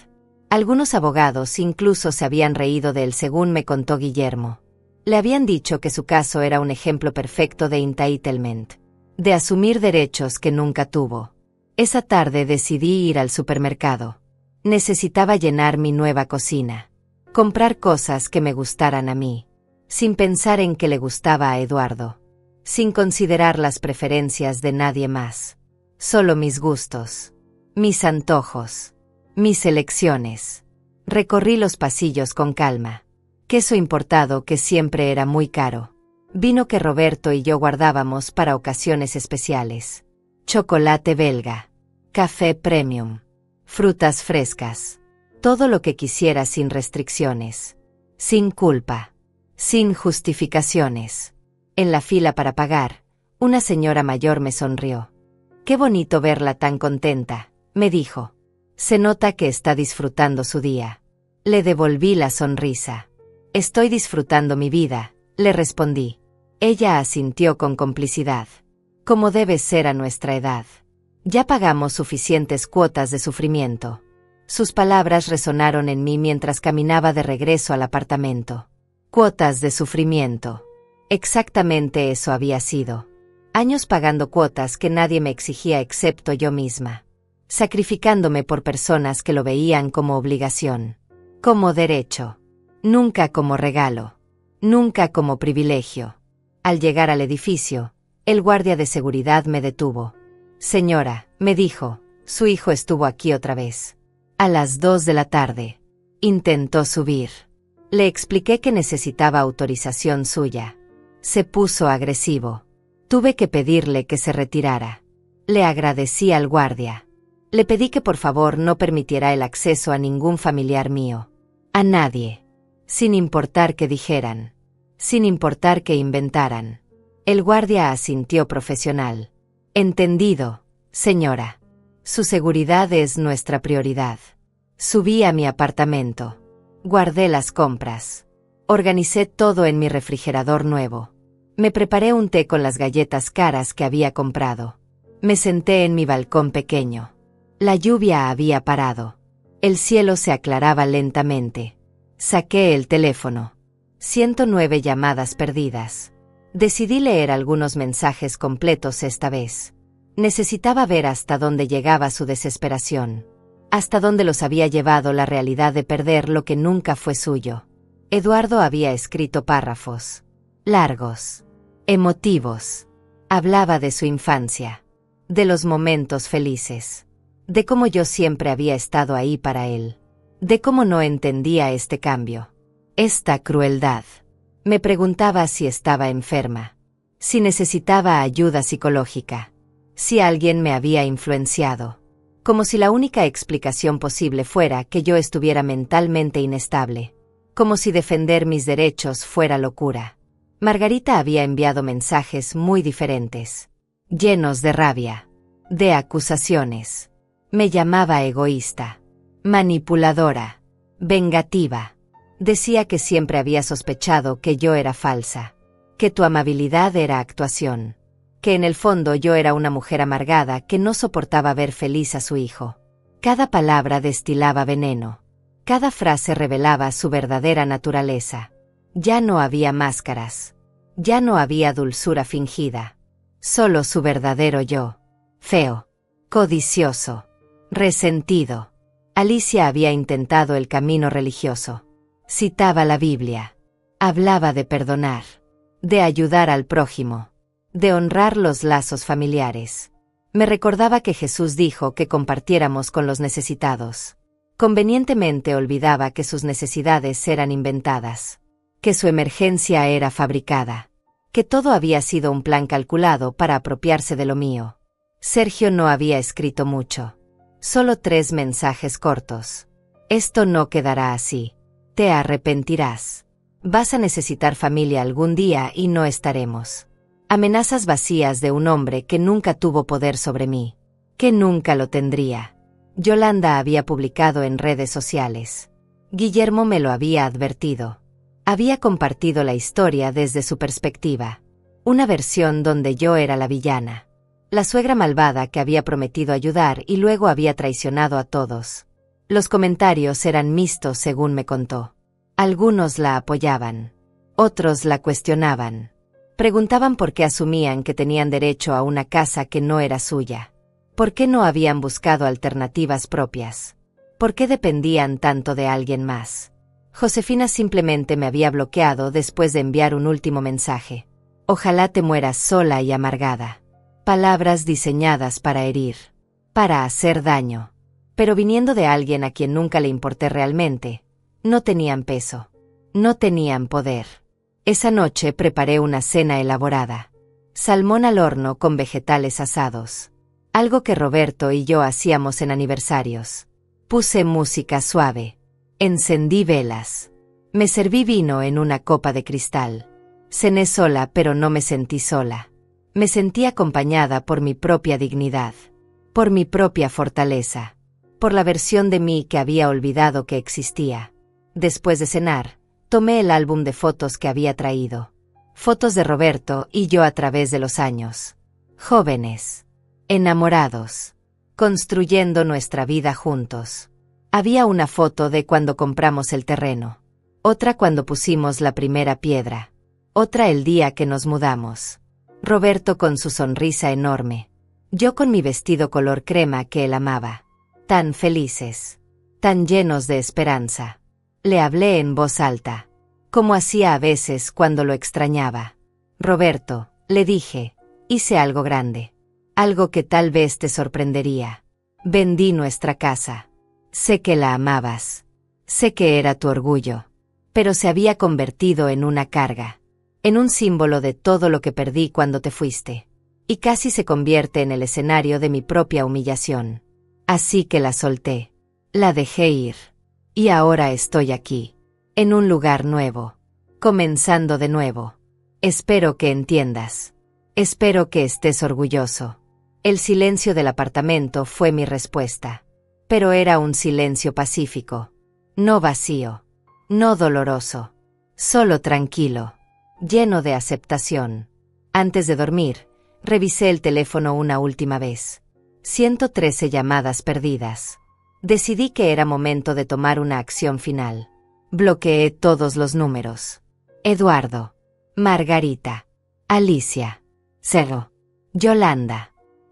Algunos abogados incluso se habían reído de él, según me contó Guillermo. Le habían dicho que su caso era un ejemplo perfecto de entitlement, de asumir derechos que nunca tuvo. Esa tarde decidí ir al supermercado. Necesitaba llenar mi nueva cocina. Comprar cosas que me gustaran a mí, sin pensar en que le gustaba a Eduardo, sin considerar las preferencias de nadie más. Solo mis gustos, mis antojos, mis elecciones. Recorrí los pasillos con calma. Queso importado que siempre era muy caro. Vino que Roberto y yo guardábamos para ocasiones especiales. Chocolate belga. Café premium. Frutas frescas. Todo lo que quisiera sin restricciones. Sin culpa. Sin justificaciones. En la fila para pagar, una señora mayor me sonrió. Qué bonito verla tan contenta, me dijo. Se nota que está disfrutando su día. Le devolví la sonrisa. Estoy disfrutando mi vida, le respondí. Ella asintió con complicidad. Como debe ser a nuestra edad. Ya pagamos suficientes cuotas de sufrimiento. Sus palabras resonaron en mí mientras caminaba de regreso al apartamento. Cuotas de sufrimiento. Exactamente eso había sido. Años pagando cuotas que nadie me exigía excepto yo misma. Sacrificándome por personas que lo veían como obligación. Como derecho. Nunca como regalo. Nunca como privilegio. Al llegar al edificio, el guardia de seguridad me detuvo. Señora, me dijo, su hijo estuvo aquí otra vez. A las 2 de la tarde. Intentó subir. Le expliqué que necesitaba autorización suya. Se puso agresivo. Tuve que pedirle que se retirara. Le agradecí al guardia. Le pedí que por favor no permitiera el acceso a ningún familiar mío. A nadie. Sin importar qué dijeran. Sin importar qué inventaran. El guardia asintió profesional. Entendido, señora. Su seguridad es nuestra prioridad. Subí a mi apartamento. Guardé las compras. Organicé todo en mi refrigerador nuevo. Me preparé un té con las galletas caras que había comprado. Me senté en mi balcón pequeño. La lluvia había parado. El cielo se aclaraba lentamente. Saqué el teléfono. 109 llamadas perdidas. Decidí leer algunos mensajes completos esta vez. Necesitaba ver hasta dónde llegaba su desesperación. Hasta dónde los había llevado la realidad de perder lo que nunca fue suyo. Eduardo había escrito párrafos. Largos. Emotivos. Hablaba de su infancia. De los momentos felices. De cómo yo siempre había estado ahí para él. De cómo no entendía este cambio. Esta crueldad. Me preguntaba si estaba enferma. Si necesitaba ayuda psicológica. Si alguien me había influenciado. Como si la única explicación posible fuera que yo estuviera mentalmente inestable. Como si defender mis derechos fuera locura. Margarita había enviado mensajes muy diferentes. Llenos de rabia. De acusaciones. Me llamaba egoísta. Manipuladora. Vengativa. Decía que siempre había sospechado que yo era falsa. Que tu amabilidad era actuación. Que en el fondo yo era una mujer amargada que no soportaba ver feliz a su hijo. Cada palabra destilaba veneno. Cada frase revelaba su verdadera naturaleza. Ya no había máscaras. Ya no había dulzura fingida. Solo su verdadero yo. Feo. Codicioso. Resentido. Alicia había intentado el camino religioso. Citaba la Biblia. Hablaba de perdonar. De ayudar al prójimo. De honrar los lazos familiares. Me recordaba que Jesús dijo que compartiéramos con los necesitados. Convenientemente olvidaba que sus necesidades eran inventadas. Que su emergencia era fabricada. Que todo había sido un plan calculado para apropiarse de lo mío. Sergio no había escrito mucho. Solo 3 mensajes cortos. Esto no quedará así. Te arrepentirás. Vas a necesitar familia algún día y no estaremos. Amenazas vacías de un hombre que nunca tuvo poder sobre mí. Que nunca lo tendría. Yolanda había publicado en redes sociales. Guillermo me lo había advertido. Había compartido la historia desde su perspectiva. Una versión donde yo era la villana. La suegra malvada que había prometido ayudar y luego había traicionado a todos. Los comentarios eran mixtos según me contó. Algunos la apoyaban. Otros la cuestionaban. Preguntaban por qué asumían que tenían derecho a una casa que no era suya. ¿Por qué no habían buscado alternativas propias? ¿Por qué dependían tanto de alguien más? Josefina simplemente me había bloqueado después de enviar un último mensaje. Ojalá te mueras sola y amargada. Palabras diseñadas para herir. Para hacer daño. Pero viniendo de alguien a quien nunca le importé realmente, no tenían peso. No tenían poder. Esa noche preparé una cena elaborada. Salmón al horno con vegetales asados. Algo que Roberto y yo hacíamos en aniversarios. Puse música suave. Encendí velas. Me serví vino en una copa de cristal. Cené sola, pero no me sentí sola. Me sentí acompañada por mi propia dignidad. Por mi propia fortaleza. Por la versión de mí que había olvidado que existía. Después de cenar, tomé el álbum de fotos que había traído. Fotos de Roberto y yo a través de los años. Jóvenes. Enamorados. Construyendo nuestra vida juntos. Había una foto de cuando compramos el terreno. Otra cuando pusimos la primera piedra. Otra el día que nos mudamos. Roberto con su sonrisa enorme. Yo con mi vestido color crema que él amaba. Tan felices. Tan llenos de esperanza. Le hablé en voz alta. Como hacía a veces cuando lo extrañaba. Roberto, le dije, hice algo grande. Algo que tal vez te sorprendería. Vendí nuestra casa. Sé que la amabas. Sé que era tu orgullo. Pero se había convertido en una carga. En un símbolo de todo lo que perdí cuando te fuiste. Y casi se convierte en el escenario de mi propia humillación. Así que la solté. La dejé ir. Y ahora estoy aquí. En un lugar nuevo. Comenzando de nuevo. Espero que entiendas. Espero que estés orgulloso. El silencio del apartamento fue mi respuesta. Pero era un silencio pacífico. No vacío. No doloroso. Solo tranquilo. Lleno de aceptación. Antes de dormir, revisé el teléfono una última vez. 113 llamadas perdidas. Decidí que era momento de tomar una acción final. Bloqueé todos los números. Eduardo. Margarita. Alicia. Cero. Yolanda.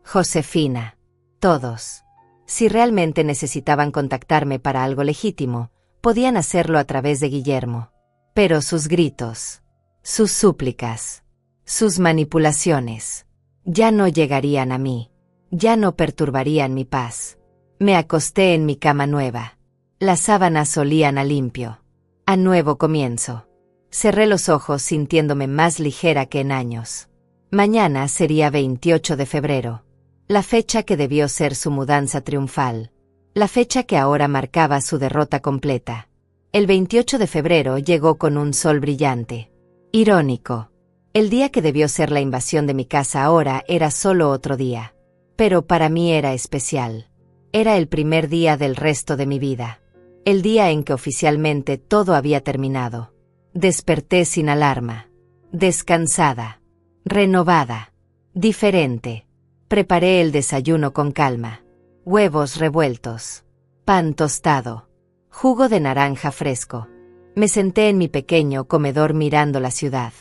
Josefina. Todos. Si realmente necesitaban contactarme para algo legítimo, podían hacerlo a través de Guillermo. Pero sus gritos, sus súplicas, sus manipulaciones, ya no llegarían a mí. Ya no perturbarían mi paz. Me acosté en mi cama nueva. Las sábanas olían a limpio. A nuevo comienzo. Cerré los ojos sintiéndome más ligera que en años. Mañana sería 28 de febrero. La fecha que debió ser su mudanza triunfal. La fecha que ahora marcaba su derrota completa. El 28 de febrero llegó con un sol brillante. Irónico. El día que debió ser la invasión de mi casa ahora era solo otro día. Pero para mí era especial. Era el primer día del resto de mi vida. El día en que oficialmente todo había terminado. Desperté sin alarma. Descansada. Renovada. Diferente. Preparé el desayuno con calma. Huevos revueltos. Pan tostado. Jugo de naranja fresco. Me senté en mi pequeño comedor mirando la ciudad.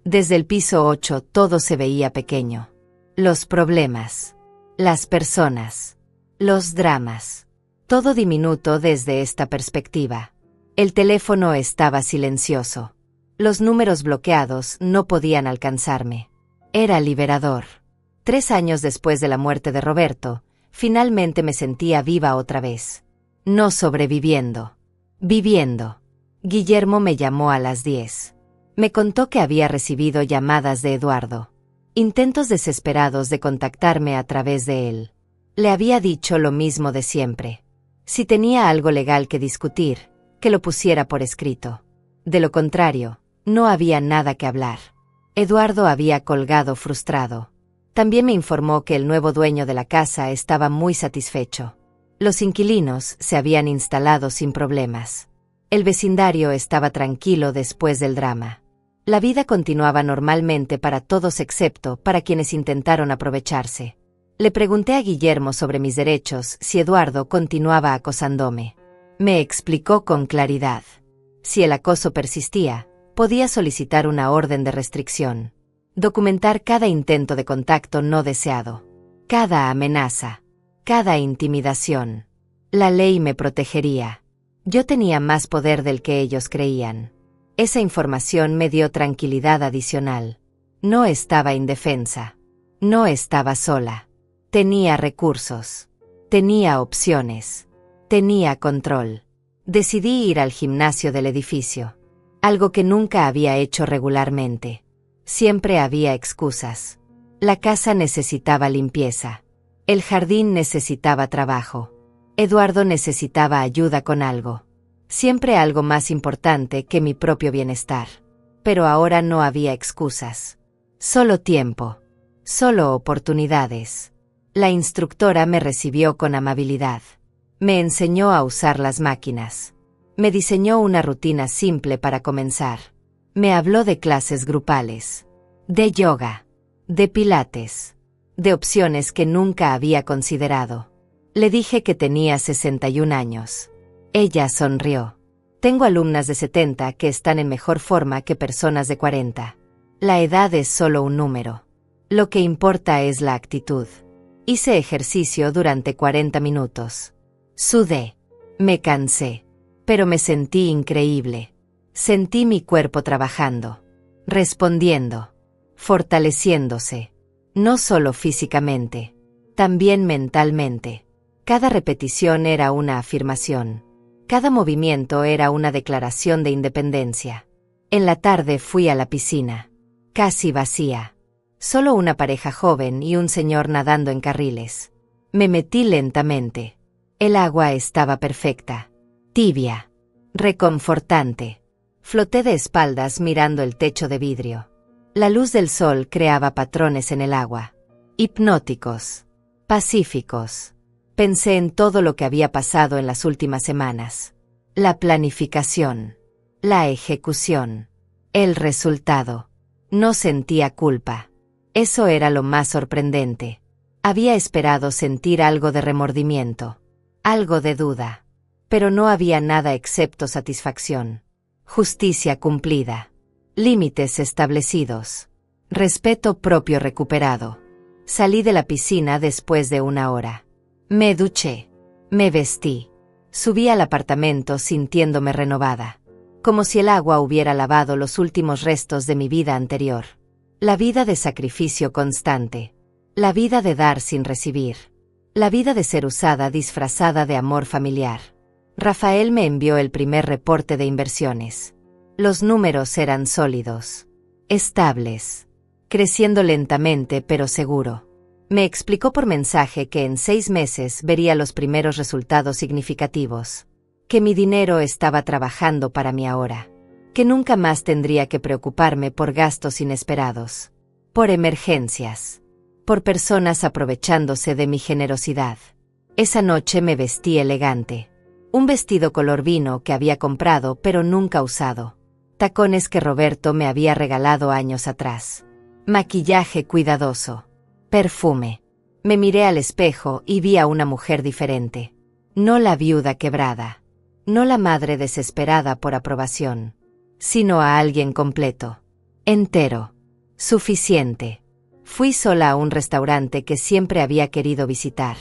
Desde el piso 8 todo se veía pequeño. Los problemas. Las personas. Los dramas. Todo diminuto desde esta perspectiva. El teléfono estaba silencioso. Los números bloqueados no podían alcanzarme. Era liberador. 3 años después de la muerte de Roberto, finalmente me sentía viva otra vez. No sobreviviendo. Viviendo. Guillermo me llamó a las 10. Me contó que había recibido llamadas de Eduardo. Intentos desesperados de contactarme a través de él. Le había dicho lo mismo de siempre. Si tenía algo legal que discutir, que lo pusiera por escrito. De lo contrario, no había nada que hablar. Eduardo había colgado frustrado. También me informó que el nuevo dueño de la casa estaba muy satisfecho. Los inquilinos se habían instalado sin problemas. El vecindario estaba tranquilo después del drama. La vida continuaba normalmente para todos excepto para quienes intentaron aprovecharse. Le pregunté a Guillermo sobre mis derechos si Eduardo continuaba acosándome. Me explicó con claridad. Si el acoso persistía, podía solicitar una orden de restricción. Documentar cada intento de contacto no deseado. Cada amenaza. Cada intimidación. La ley me protegería. Yo tenía más poder del que ellos creían. Esa información me dio tranquilidad adicional. No estaba indefensa. No estaba sola. Tenía recursos. Tenía opciones. Tenía control. Decidí ir al gimnasio del edificio. Algo que nunca había hecho regularmente. Siempre había excusas. La casa necesitaba limpieza. El jardín necesitaba trabajo. Eduardo necesitaba ayuda con algo. Siempre algo más importante que mi propio bienestar. Pero ahora no había excusas. Solo tiempo. Solo oportunidades. La instructora me recibió con amabilidad. Me enseñó a usar las máquinas. Me diseñó una rutina simple para comenzar. Me habló de clases grupales. De yoga. De pilates. De opciones que nunca había considerado. Le dije que tenía 61 años. Ella sonrió. Tengo alumnas de 70 que están en mejor forma que personas de 40. La edad es solo un número. Lo que importa es la actitud. Hice ejercicio durante 40 minutos. Sudé. Me cansé. Pero me sentí increíble. Sentí mi cuerpo trabajando. Respondiendo. Fortaleciéndose. No solo físicamente, también mentalmente. Cada repetición era una afirmación. Cada movimiento era una declaración de independencia. En la tarde fui a la piscina. Casi vacía. Solo una pareja joven y un señor nadando en carriles. Me metí lentamente. El agua estaba perfecta. Tibia. Reconfortante. Floté de espaldas mirando el techo de vidrio. La luz del sol creaba patrones en el agua. Hipnóticos. Pacíficos. Pensé en todo lo que había pasado en las últimas semanas. La planificación. La ejecución. El resultado. No sentía culpa. Eso era lo más sorprendente. Había esperado sentir algo de remordimiento. Algo de duda. Pero no había nada excepto satisfacción. Justicia cumplida. Límites establecidos. Respeto propio recuperado. Salí de la piscina después de una hora. Me duché. Me vestí. Subí al apartamento sintiéndome renovada. Como si el agua hubiera lavado los últimos restos de mi vida anterior. La vida de sacrificio constante. La vida de dar sin recibir. La vida de ser usada disfrazada de amor familiar. Rafael me envió el primer reporte de inversiones. Los números eran sólidos. Estables. Creciendo lentamente pero seguro. Me explicó por mensaje que en 6 meses vería los primeros resultados significativos. Que mi dinero estaba trabajando para mí ahora. Que nunca más tendría que preocuparme por gastos inesperados. Por emergencias. Por personas aprovechándose de mi generosidad. Esa noche me vestí elegante. Un vestido color vino que había comprado pero nunca usado. Tacones que Roberto me había regalado años atrás. Maquillaje cuidadoso. Perfume. Me miré al espejo y vi a una mujer diferente. No la viuda quebrada. No la madre desesperada por aprobación. Sino a alguien completo. Entero. Suficiente. Fui sola a un restaurante que siempre había querido visitar.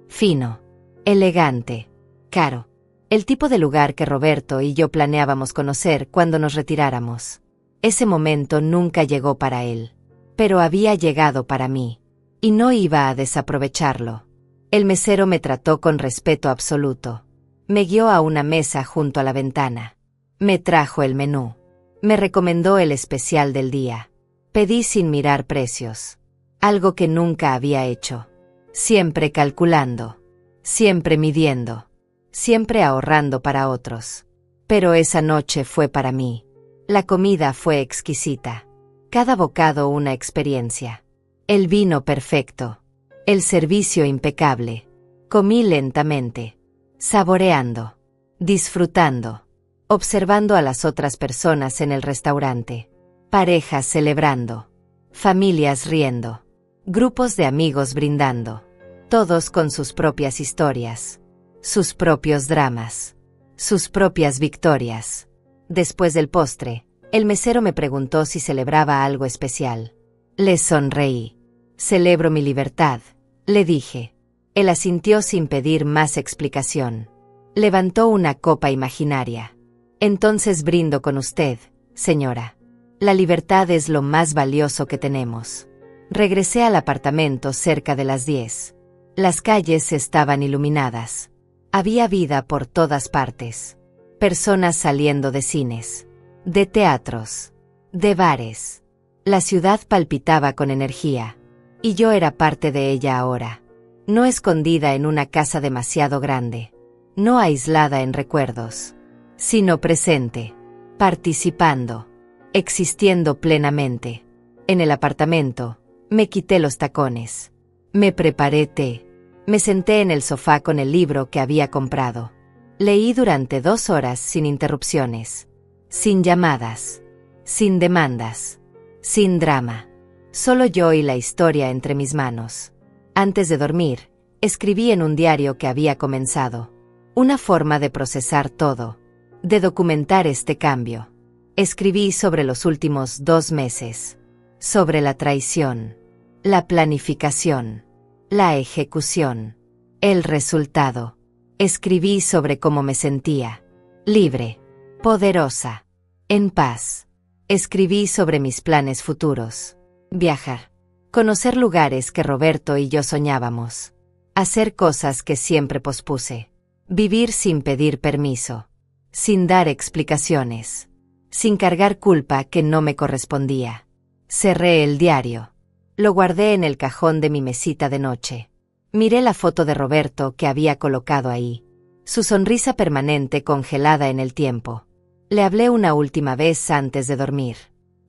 Fino. Elegante. Caro. El tipo de lugar que Roberto y yo planeábamos conocer cuando nos retiráramos. Ese momento nunca llegó para él. Pero había llegado para mí. Y no iba a desaprovecharlo. El mesero me trató con respeto absoluto. Me guió a una mesa junto a la ventana. Me trajo el menú. Me recomendó el especial del día. Pedí sin mirar precios. Algo que nunca había hecho. Siempre calculando. Siempre midiendo. Siempre ahorrando para otros. Pero esa noche fue para mí. La comida fue exquisita. Cada bocado una experiencia. El vino perfecto. El servicio impecable. Comí lentamente. Saboreando. Disfrutando. Observando a las otras personas en el restaurante. Parejas celebrando. Familias riendo. Grupos de amigos brindando. Todos con sus propias historias. Sus propios dramas. Sus propias victorias. Después del postre, el mesero me preguntó si celebraba algo especial. Le sonreí. Celebro mi libertad, le dije. Él asintió sin pedir más explicación. Levantó una copa imaginaria. Entonces brindo con usted, señora. La libertad es lo más valioso que tenemos. Regresé al apartamento cerca de las 10. Las calles estaban iluminadas. Había vida por todas partes. Personas saliendo de cines, de teatros, de bares. La ciudad palpitaba con energía. Y yo era parte de ella ahora. No escondida en una casa demasiado grande. No aislada en recuerdos. Sino presente. Participando. Existiendo plenamente. En el apartamento, me quité los tacones. Me preparé té. Me senté en el sofá con el libro que había comprado. Leí durante 2 horas sin interrupciones. Sin llamadas. Sin demandas. Sin drama. Solo yo y la historia entre mis manos. Antes de dormir, escribí en un diario que había comenzado. Una forma de procesar todo. De documentar este cambio. Escribí sobre los últimos 2 meses. Sobre la traición. La planificación. La ejecución. El resultado. Escribí sobre cómo me sentía. Libre. Poderosa. En paz. Escribí sobre mis planes futuros. Viajar. Conocer lugares que Roberto y yo soñábamos. Hacer cosas que siempre pospuse. Vivir sin pedir permiso. Sin dar explicaciones. Sin cargar culpa que no me correspondía. Cerré el diario. Lo guardé en el cajón de mi mesita de noche. Miré la foto de Roberto que había colocado ahí. Su sonrisa permanente congelada en el tiempo. Le hablé una última vez antes de dormir.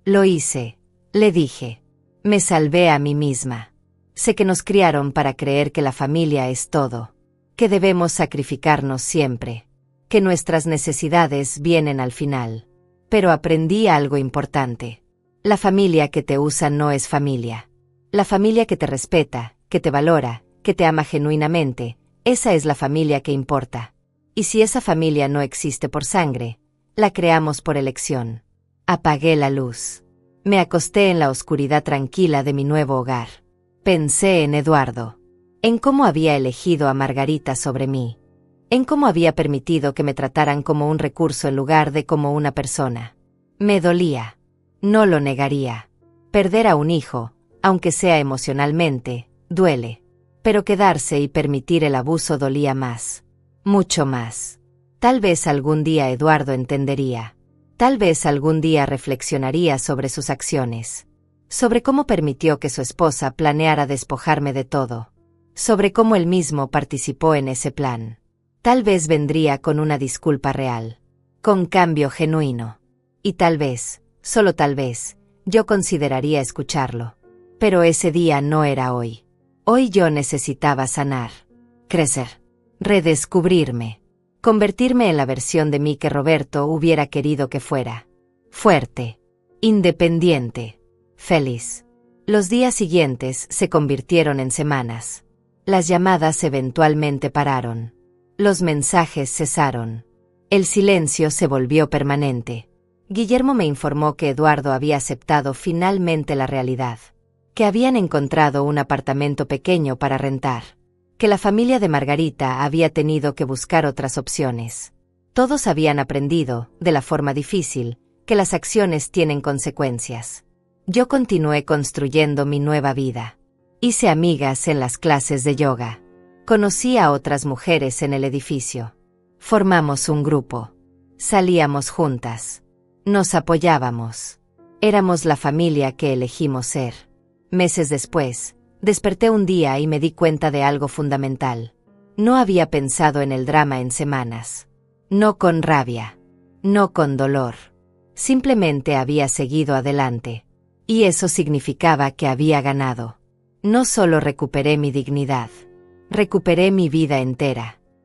Lo hice. Le dije. Me salvé a mí misma. Sé que nos criaron para creer que la familia es todo. Que debemos sacrificarnos siempre. Que nuestras necesidades vienen al final. Pero aprendí algo importante. La familia que te usa no es familia. La familia que te respeta, que te valora, que te ama genuinamente, esa es la familia que importa. Y si esa familia no existe por sangre, la creamos por elección. Apagué la luz. Me acosté en la oscuridad tranquila de mi nuevo hogar. Pensé en Eduardo. En cómo había elegido a Margarita sobre mí. En cómo había permitido que me trataran como un recurso en lugar de como una persona. Me dolía. No lo negaría. Perder a un hijo, aunque sea emocionalmente, duele. Pero quedarse y permitir el abuso dolía más. Mucho más. Tal vez algún día Eduardo entendería. Tal vez algún día reflexionaría sobre sus acciones. Sobre cómo permitió que su esposa planeara despojarme de todo. Sobre cómo él mismo participó en ese plan. Tal vez vendría con una disculpa real. Con cambio genuino. Y tal vez, solo tal vez, yo consideraría escucharlo. Pero ese día no era hoy. Hoy yo necesitaba sanar. Crecer. Redescubrirme. Convertirme en la versión de mí que Roberto hubiera querido que fuera. Fuerte. Independiente. Feliz. Los días siguientes se convirtieron en semanas. Las llamadas eventualmente pararon. Los mensajes cesaron. El silencio se volvió permanente. Guillermo me informó que Eduardo había aceptado finalmente la realidad. Que habían encontrado un apartamento pequeño para rentar. Que la familia de Margarita había tenido que buscar otras opciones. Todos habían aprendido, de la forma difícil, que las acciones tienen consecuencias. Yo continué construyendo mi nueva vida. Hice amigas en las clases de yoga. Conocí a otras mujeres en el edificio. Formamos un grupo. Salíamos juntas. Nos apoyábamos. Éramos la familia que elegimos ser. Meses después, desperté un día y me di cuenta de algo fundamental. No había pensado en el drama en semanas. No con rabia. No con dolor. Simplemente había seguido adelante. Y eso significaba que había ganado. No solo recuperé mi dignidad. Recuperé mi vida entera.